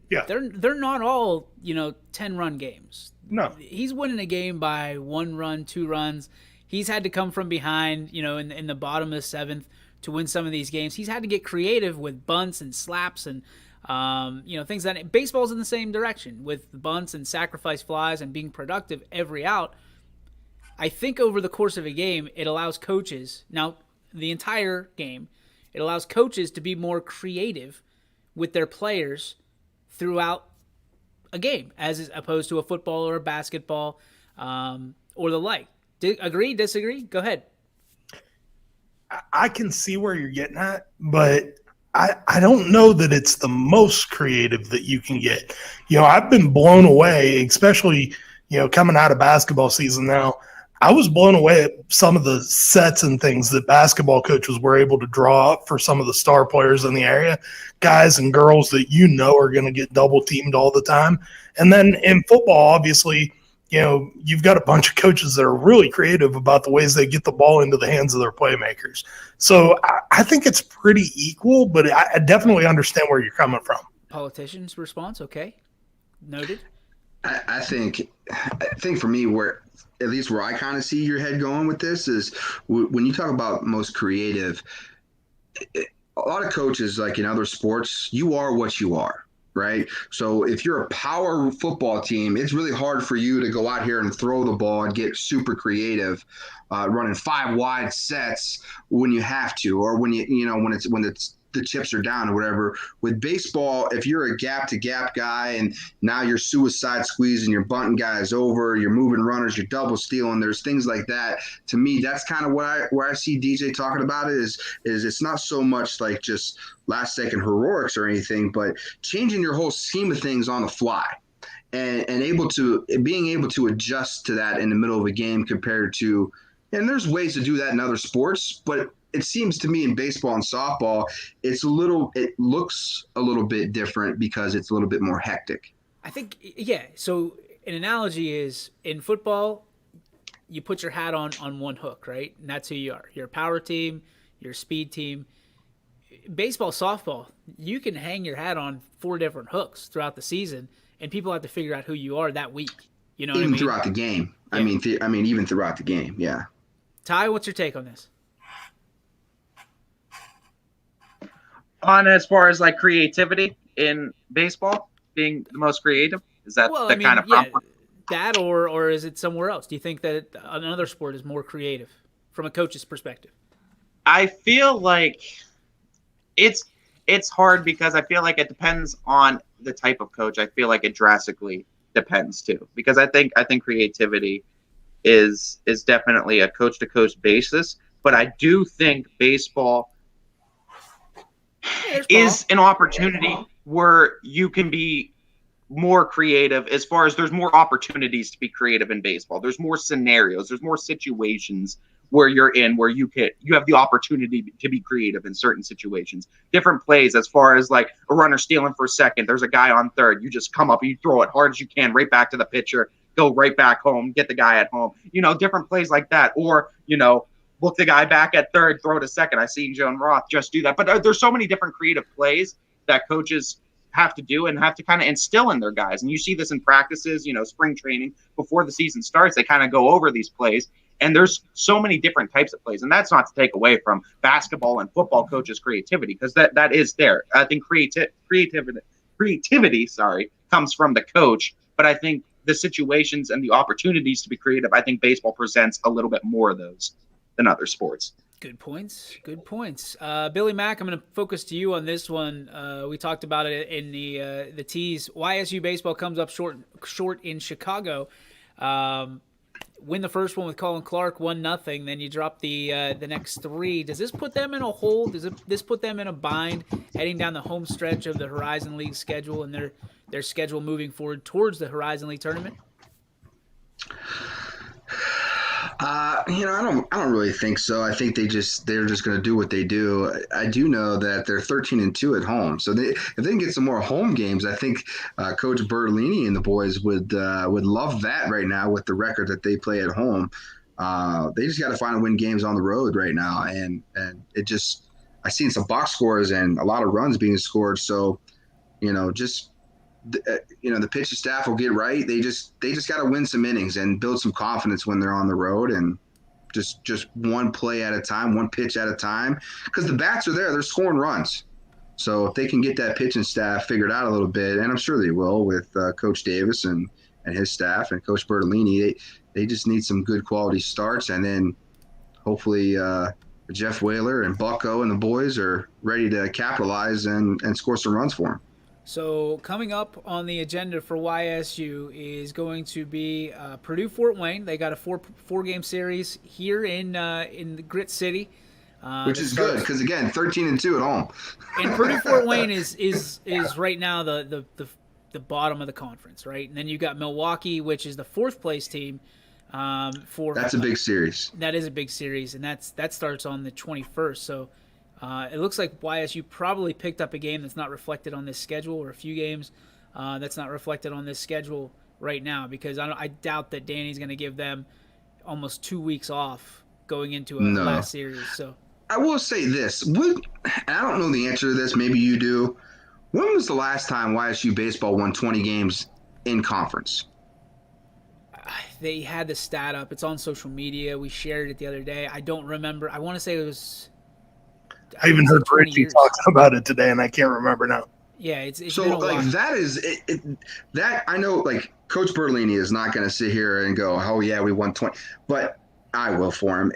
Yeah. They're not all, 10-run games. No. He's winning a game by 1 run, 2 runs. He's had to come from behind, in the bottom of the 7th to win some of these games. He's had to get creative with bunts and slaps and things that baseball's in the same direction with bunts and sacrifice flies and being productive every out. I think over the course of a game, it allows coaches, now the entire game, it allows coaches to be more creative with their players throughout a game as opposed to a football or a basketball or the like. Agree, disagree? Go ahead. I can see where you're getting at, but I don't know that it's the most creative that you can get. I've been blown away, especially, coming out of basketball season now. I was blown away at some of the sets and things that basketball coaches were able to draw up for some of the star players in the area, guys and girls that are going to get double teamed all the time. And then in football, obviously, you've got a bunch of coaches that are really creative about the ways they get the ball into the hands of their playmakers. So I think it's pretty equal, but I definitely understand where you're coming from. Politician's response, okay. Noted. I think for me, at least where I kind of see your head going with this is when you talk about most creative, a lot of coaches, like in other sports, you are what you are, right? So if you're a power football team, it's really hard for you to go out here and throw the ball and get super creative, running 5 wide sets when you have to, or when when the chips are down or whatever. With baseball, if you're a gap-to-gap guy and now you're suicide squeezing, you're bunting guys over, you're moving runners, you're double stealing, there's things like that. To me, that's kind of where I see DJ talking about it is it's not so much like just last-second heroics or anything, but changing your whole scheme of things on the fly and being able to adjust to that in the middle of a game compared to – and there's ways to do that in other sports, but it seems to me in baseball and softball, it looks a little bit different because it's a little bit more hectic. I think, yeah. So an analogy is in football, you put your hat on one hook, right? And that's who you are. You're a power team, you're a speed team. Baseball, softball, you can hang your hat on 4 different hooks throughout the season, and people have to figure out who you are that week. You know what I mean? Throughout the game. Yeah. I mean, even throughout the game, yeah. Ty, what's your take on this? On as far as like creativity in baseball being the most creative, is that kind of problem? Yeah, that or is it somewhere else? Do you think that another sport is more creative from a coach's perspective? I feel like it's hard because I feel like it depends on the type of coach. I feel like it drastically depends too, because I think creativity is definitely a coach to coach basis, but I do think baseball is an opportunity where you can be more creative as far as there's more opportunities to be creative in baseball. There's more scenarios, there's more situations where you're in where you have the opportunity to be creative in certain situations. Different plays as far as like a runner stealing for a second, there's a guy on third, you just come up and you throw it hard as you can right back to the pitcher, go right back home, get the guy at home. Different plays like that. Or, look the guy back at third, throw to second. I've seen Joan Roth just do that. But there's so many different creative plays that coaches have to do and have to kind of instill in their guys. And you see this in practices, spring training, before the season starts, they kind of go over these plays. And there's so many different types of plays. And that's not to take away from basketball and football coaches' creativity, because that is there. I think creativity comes from the coach. But I think the situations and the opportunities to be creative, I think baseball presents a little bit more of those than other sports. Good points. Billy Mack, I'm going to focus to you on this one. We talked about it in the tease. YSU baseball comes up short in Chicago. Win the first one with Colin Clark, 1-0. Then you drop the next 3. Does this put them in a hole? Does this put them in a bind heading down the home stretch of the Horizon League schedule and their schedule moving forward towards the Horizon League tournament? I don't really think so. I think they're just going to do what they do. I do know that they're 13-2 at home. So if they can get some more home games, I think Coach Bertolini and the boys would love that right now with the record that they play at home. They just got to find and win games on the road right now, and it just I seen some box scores and a lot of runs being scored. So the pitching staff will get right. They just got to win some innings and build some confidence when they're on the road, and just one play at a time, one pitch at a time, because the bats are there. They're scoring runs. So if they can get that pitching staff figured out a little bit, and I'm sure they will with Coach Davis and his staff and Coach Bertolini, they just need some good quality starts, and then hopefully Jeff Whaler and Bucko and the boys are ready to capitalize and score some runs for them. So coming up on the agenda for YSU is going to be Purdue-Fort Wayne. They got a four-game series here in the Grit City. Which is good because, again, 13-2 at home. And Purdue-Fort Wayne is right now the bottom of the conference, right? And then you got Milwaukee, which is the fourth-place team. That's a big series. That is a big series, and that starts on the 21st. So it looks like YSU probably picked up a game that's not reflected on this schedule, or a few games that's not reflected on this schedule right now, because I doubt that Danny's going to give them almost 2 weeks off going into a last series. So I will say this. And I don't know the answer to this. Maybe you do. When was the last time YSU baseball won 20 games in conference? They had the stat up. It's on social media. We shared it the other day. I don't remember. I want to say it was. I even heard Richie talking about it today, and I can't remember now. Yeah, it's so been a like while. That is that I know. Like Coach Bertolini is not going to sit here and go, "Oh yeah, we won 20," but I will for him.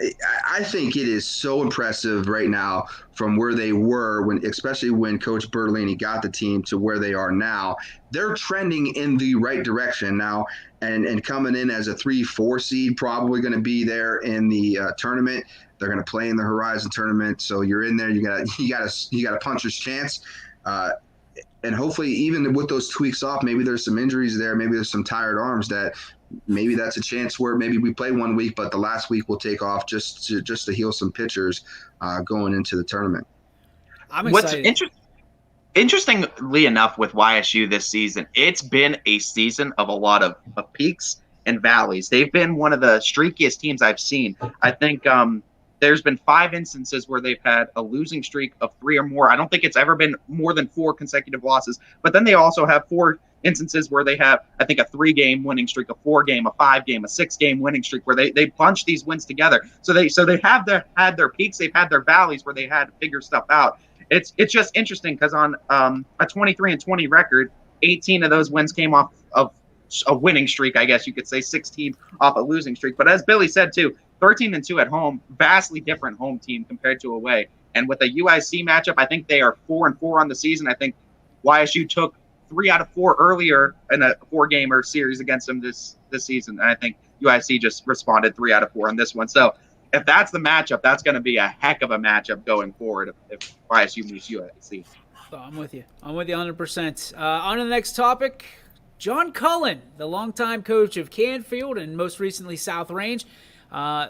I think it is so impressive right now from where they were especially when Coach Bertolini got the team to where they are now. They're trending in the right direction now, and coming in as a 3-4 seed, probably going to be there in the tournament. They're going to play in the Horizon tournament, so you're in there. You got a puncher's chance, and hopefully, even with those tweaks off, maybe there's some injuries there, maybe there's some tired arms that. Maybe that's a chance where maybe we play 1 week, but the last week we'll take off just to heal some pitchers going into the tournament. I'm excited. What's interestingly enough with YSU this season, it's been a season of a lot of peaks and valleys. They've been one of the streakiest teams I've seen. I think there's been 5 instances where they've had a losing streak of 3 or more. I don't think it's ever been more than 4 consecutive losses, but then they also have 4 instances where they have, I think, a 3-game winning streak, a 4-game, a 5-game, a 6-game winning streak, where they bunch these wins together. So they have had their peaks, they've had their valleys where they had to figure stuff out. It's just interesting because on a 23-20 record, 18 of those wins came off of a winning streak, I guess you could say, 16 off a losing streak. But as Billy said too, 13-2 at home, vastly different home team compared to away. And with a UIC matchup, I think they are 4-4 on the season. I think YSU took 3 out of 4 earlier in a 4-gamer series against them this season. And I think UIC just responded 3 out of 4 on this one. So if that's the matchup, that's going to be a heck of a matchup going forward if YSU meets UIC. So I'm with you 100%. On to the next topic. John Cullen, the longtime coach of Canfield and most recently South Range,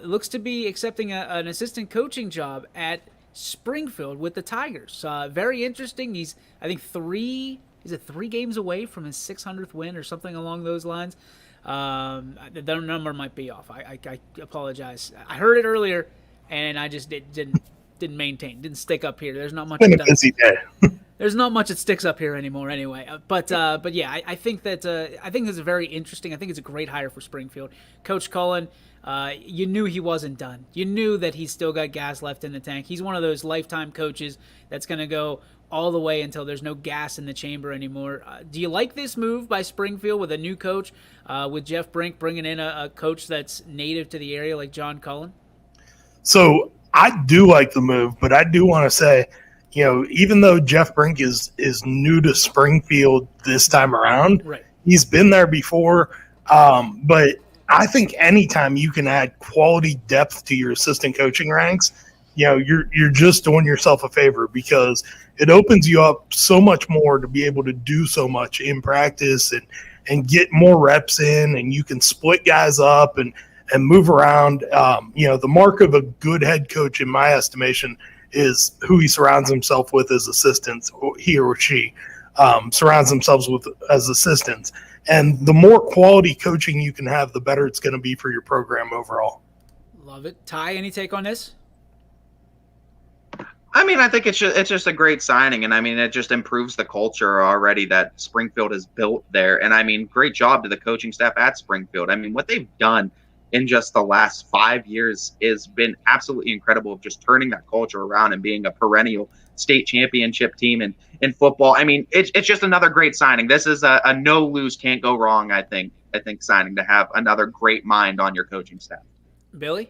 looks to be accepting an assistant coaching job at Springfield with the Tigers. Very interesting. He's, I think, 3 games away from his 600th win or something along those lines. The number might be off. I apologize. I heard it earlier, and I just didn't didn't stick up here. There's not much. It's been a busy day. There's not much that sticks up here anymore, anyway. But yeah, I think that's very interesting. I think it's a great hire for Springfield. Coach Cullen, you knew he wasn't done. You knew that he's still got gas left in the tank. He's one of those lifetime coaches that's going to go all the way until there's no gas in the chamber anymore. Do you like this move by Springfield with a new coach, with Jeff Brink bringing in a coach that's native to the area like John Cullen? So I do like the move, but I do want to say, even though Jeff Brink is new to Springfield this time around, right, he's been there before. But I think anytime you can add quality depth to your assistant coaching ranks, you're just doing yourself a favor, because it opens you up so much more to be able to do so much in practice and get more reps in, and you can split guys up and move around. The mark of a good head coach, in my estimation, is who he surrounds himself with as assistants, he or she surrounds themselves with as assistants. And the more quality coaching you can have, the better it's going to be for your program overall. Love it. Ty, any take on this? I mean, I think it's just a great signing, and I mean, it just improves the culture already that Springfield has built there. And I mean, great job to the coaching staff at Springfield. I mean, what they've done in just the last 5 years has been absolutely incredible, of just turning that culture around and being a perennial state championship team in football. I mean, it's just another great signing. This is a no lose, can't go wrong. I think signing to have another great mind on your coaching staff. Billy?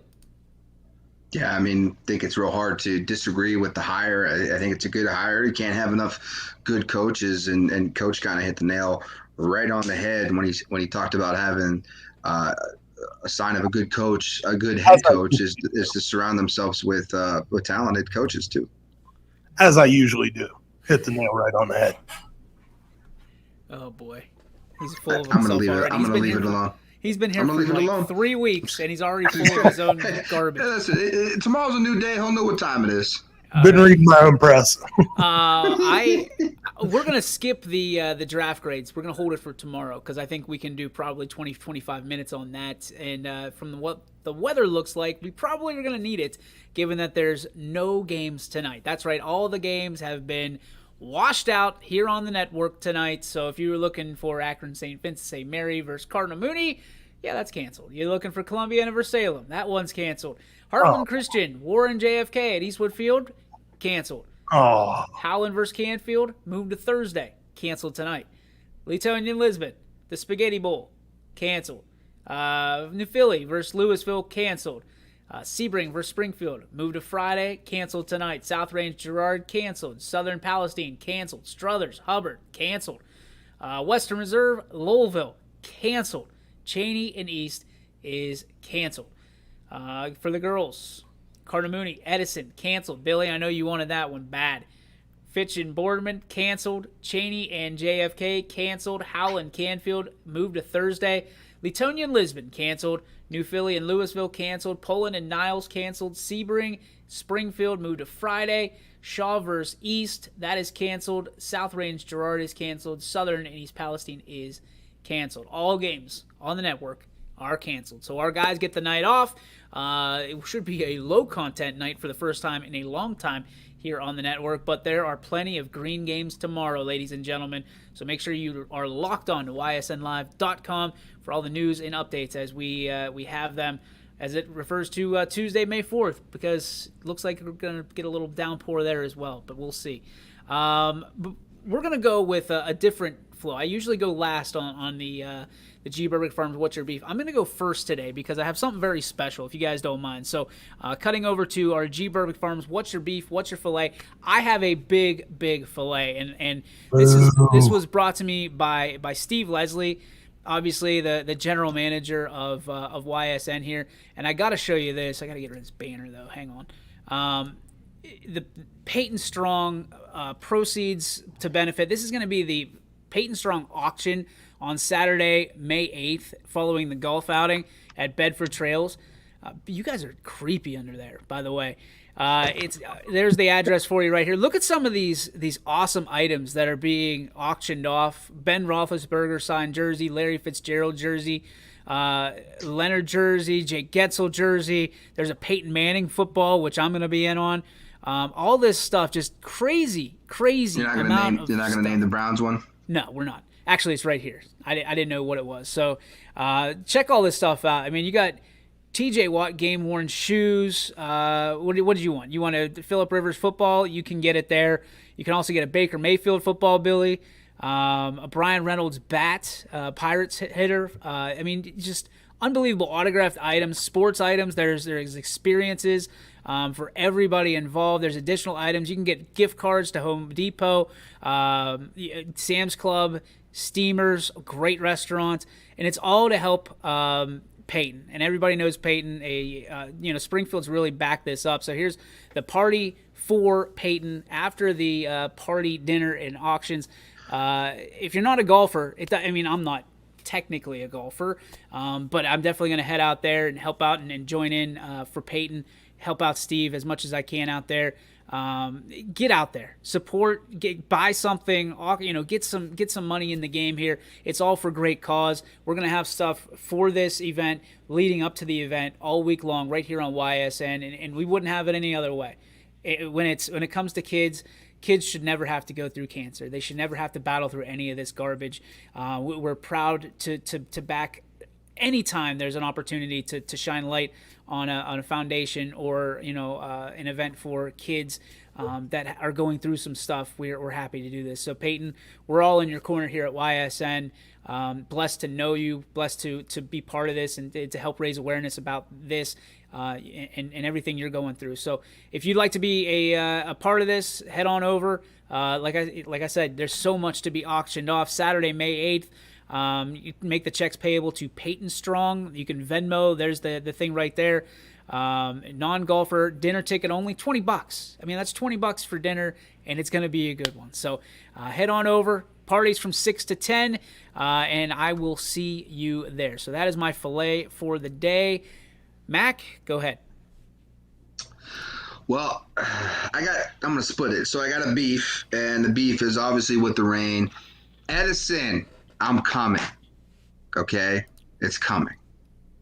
Yeah, I mean, I think it's real hard to disagree with the hire. I think it's a good hire. You can't have enough good coaches, and Coach kind of hit the nail right on the head when he talked about having a sign of a good coach, a good head coach is to surround themselves with talented coaches too. As I usually do, hit the nail right on the head. Oh boy, he's full of I'm himself gonna leave already. it. I'm gonna leave it alone. He's been here for like 3 weeks, and he's already full of his own garbage. Yeah, listen, tomorrow's a new day. He'll know what time it is. Been reading my own press. We're gonna skip the draft grades. We're gonna hold it for tomorrow because I think we can do probably 20-25 minutes on that. And from what the weather looks like, we probably are gonna need it, given that there's no games tonight. That's right, all the games have been washed out here on the network tonight. So if you were looking for Akron St. Vincent St. Mary versus Cardinal Mooney, yeah, that's canceled. You're looking for Columbia versus Salem, that one's canceled. Heartland Christian, Warren JFK at Eastwood Field, canceled. Howland versus Canfield, moved to Thursday, canceled tonight. Leetonian Lisbon, the Spaghetti Bowl, canceled. New Philly versus Louisville, canceled. Sebring versus Springfield, moved to Friday, canceled tonight. South Range Girard, canceled. Southern Palestine, canceled. Struthers, Hubbard, canceled. Western Reserve, Louisville, canceled. Cheney and East is canceled. For the girls, Cardinal Mooney, Edison, canceled. Billy, I know you wanted that one bad. Fitch and Boardman, canceled. Cheney and JFK, canceled. Howland, Canfield, moved to Thursday. Leetonia and Lisbon, canceled. New Philly and Louisville, canceled. Poland and Niles, canceled. Sebring, Springfield, moved to Friday. Shaw versus East, that is canceled. South Range Girard is canceled. Southern and East Palestine is canceled. All games on the network are canceled. So our guys get the night off. It should be a low-content night for the first time in a long time here on the network, but there are plenty of green games tomorrow, ladies and gentlemen. So make sure you are locked on to ysnlive.com for all the news and updates as we have them, as it refers to Tuesday, May 4th, because it looks like we're going to get a little downpour there as well, but we'll see. But we're going to go with a different flow. I usually go last on the G. Berwick Farms What's Your Beef. I'm going to go first today because I have something very special, if you guys don't mind. So cutting over to our G. Berwick Farms What's Your Beef, What's Your Filet. I have a big filet, and this was brought to me by Steve Leslie, obviously the general manager of YSN here. And I got to show you this. I got to get rid of this banner, though. Hang on. The Peyton Strong proceeds to benefit. This is going to be the Peyton Strong auction on Saturday, May 8th, following the golf outing at Bedford Trails. You guys are creepy under there, by the way. There's the address for you right here. Look at some of these awesome items that are being auctioned off. Ben Roethlisberger signed jersey, Larry Fitzgerald jersey, Leonard jersey, Jake Getzel jersey. There's a Peyton Manning football, which I'm going to be in on. All this stuff, just crazy You're not going to name the Browns one? No, we're not. Actually, it's right here. I didn't know what it was. So check all this stuff out. I mean, you got TJ Watt game-worn shoes. What did you want? You want a Phillip Rivers football? You can get it there. You can also get a Baker Mayfield football, Billy. A Brian Reynolds bat, Pirates hitter. I mean, just unbelievable autographed items, sports items. There's experiences for everybody involved. There's additional items. You can get gift cards to Home Depot, Sam's Club, Steamers, great restaurants, and it's all to help Peyton. And everybody knows Peyton. Springfield's really backed this up. So here's the party for Peyton after the party dinner and auctions. If you're not a golfer, I'm not technically a golfer, but I'm definitely going to head out there and help out and join in for Peyton, help out Steve as much as I can out there. Get out there, support, buy something, get some money in the game here. It's all for great cause. We're gonna have stuff for this event leading up to the event all week long right here on YSN, and we wouldn't have it any other way. When it comes to kids should never have to go through cancer. They should never have to battle through any of this garbage. We're proud to back anytime there's an opportunity to shine light on a foundation or an event for kids that are going through some stuff. We're happy to do this. So Peyton, we're all in your corner here at YSN. Blessed to know you, blessed to be part of this and to help raise awareness about this and everything you're going through. So if you'd like to be a part of this, head on over. Like I said, there's so much to be auctioned off. Saturday, May 8th. You can make the checks payable to Peyton Strong. You can Venmo. There's the thing right there. Non-golfer dinner ticket only $20. I mean, that's $20 for dinner, and it's going to be a good one. So head on over. Parties from 6 to 10, and I will see you there. So that is my filet for the day. Mac, go ahead. Well, I'm going to split it. So I got a beef, and the beef is obviously with the rain. Edison, I'm coming. Okay? It's coming.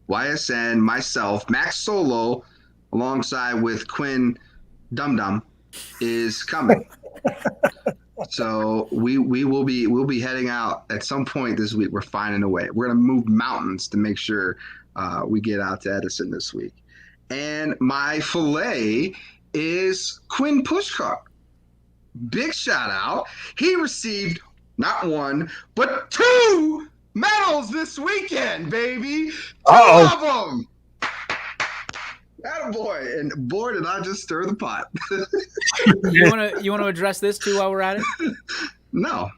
YSN, myself, Max Solo, alongside with Quinn Dum Dum, is coming. So we'll be heading out at some point this week. We're finding a way. We're gonna move mountains to make sure we get out to Edison this week. And my filet is Quinn Pushkar. Big shout out. He received not one, but 2 medals this weekend, baby. 2 of them. Attaboy. And boy, did I just stir the pot. You want to address this too while we're at it? No.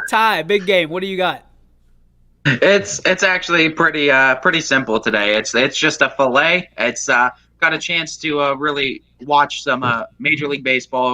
Ty, big game. What do you got? It's actually pretty simple today. It's just a fillet. It's got a chance to really watch some Major League Baseball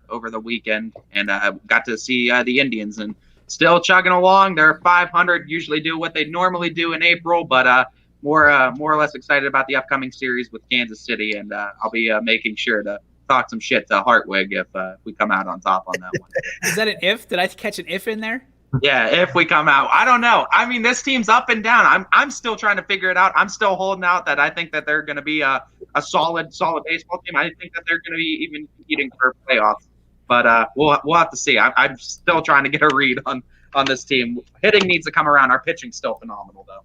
over the weekend, and got to see the Indians, and still chugging along. They're 500. Usually do what they normally do in April, but more or less excited about the upcoming series with Kansas City, and I'll be making sure to talk some shit to Hartwig if we come out on top on that one. Is that an if? Did I catch an if in there? Yeah, if we come out. I don't know. I mean, this team's up and down. I'm still trying to figure it out. I'm still holding out that I think that they're going to be a solid baseball team. I think that they're going to be even competing for playoffs. But we'll have to see. I'm still trying to get a read on this team. Hitting needs to come around. Our pitching's still phenomenal, though.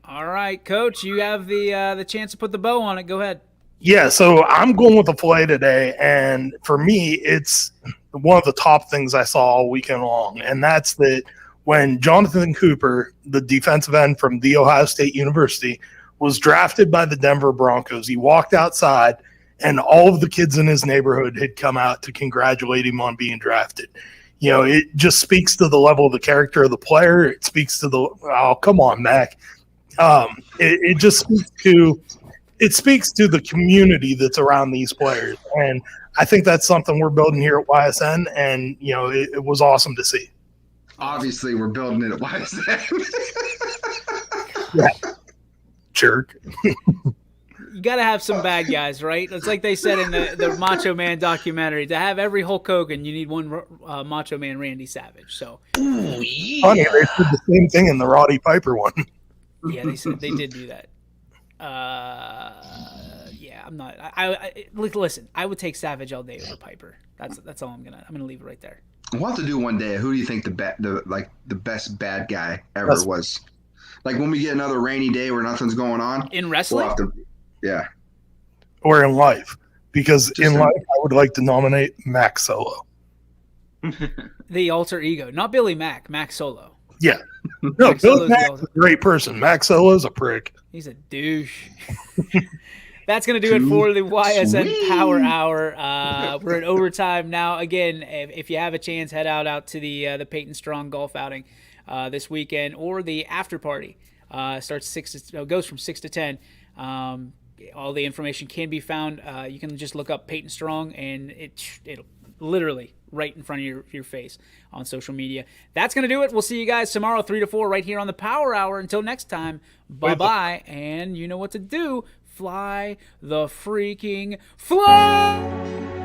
All right, Coach, you have the chance to put the bow on it. Go ahead. Yeah, so I'm going with the filet today, and for me, it's one of the top things I saw all weekend long, and that's that when Jonathan Cooper, the defensive end from The Ohio State University, was drafted by the Denver Broncos, he walked outside, and all of the kids in his neighborhood had come out to congratulate him on being drafted. You know, it just speaks to the level of the character of the player. It speaks to come on, Mac. It just speaks to the community that's around these players. And I think that's something we're building here at YSN. And, you know, it was awesome to see. Obviously, we're building it at YSN. Yeah. Jerk. You got to have some bad guys, right? It's like they said in the Macho Man documentary. To have every Hulk Hogan, you need one Macho Man Randy Savage. So, Funny, they did the same thing in the Roddy Piper one. Yeah, they said they did do that. Yeah, I'm not. Listen. I would take Savage all day over Piper. That's all I'm gonna leave it right there. We'll have to do one day. Who do you think the best bad guy ever was? Like when we get another rainy day where nothing's going on in wrestling. Yeah. Or in life, because in life I would like to nominate Mac Solo. The alter ego, not Billy Mack. Mac Solo. Yeah. No, Billy Mack's a great person. Mac Solo's a prick. He's a douche. That's going to do it for the YSN Power Hour. We're in overtime now. Again, if you have a chance, head out to the Peyton Strong golf outing this weekend, or the after party. Goes from 6 to 10. All the information can be found. You can just look up Peyton Strong, and it'll literally right in front of your face on social media. That's going to do it. We'll see you guys tomorrow, 3 to 4, right here on the Power Hour. Until next time, bye-bye. And you know what to do. Fly the freaking fly!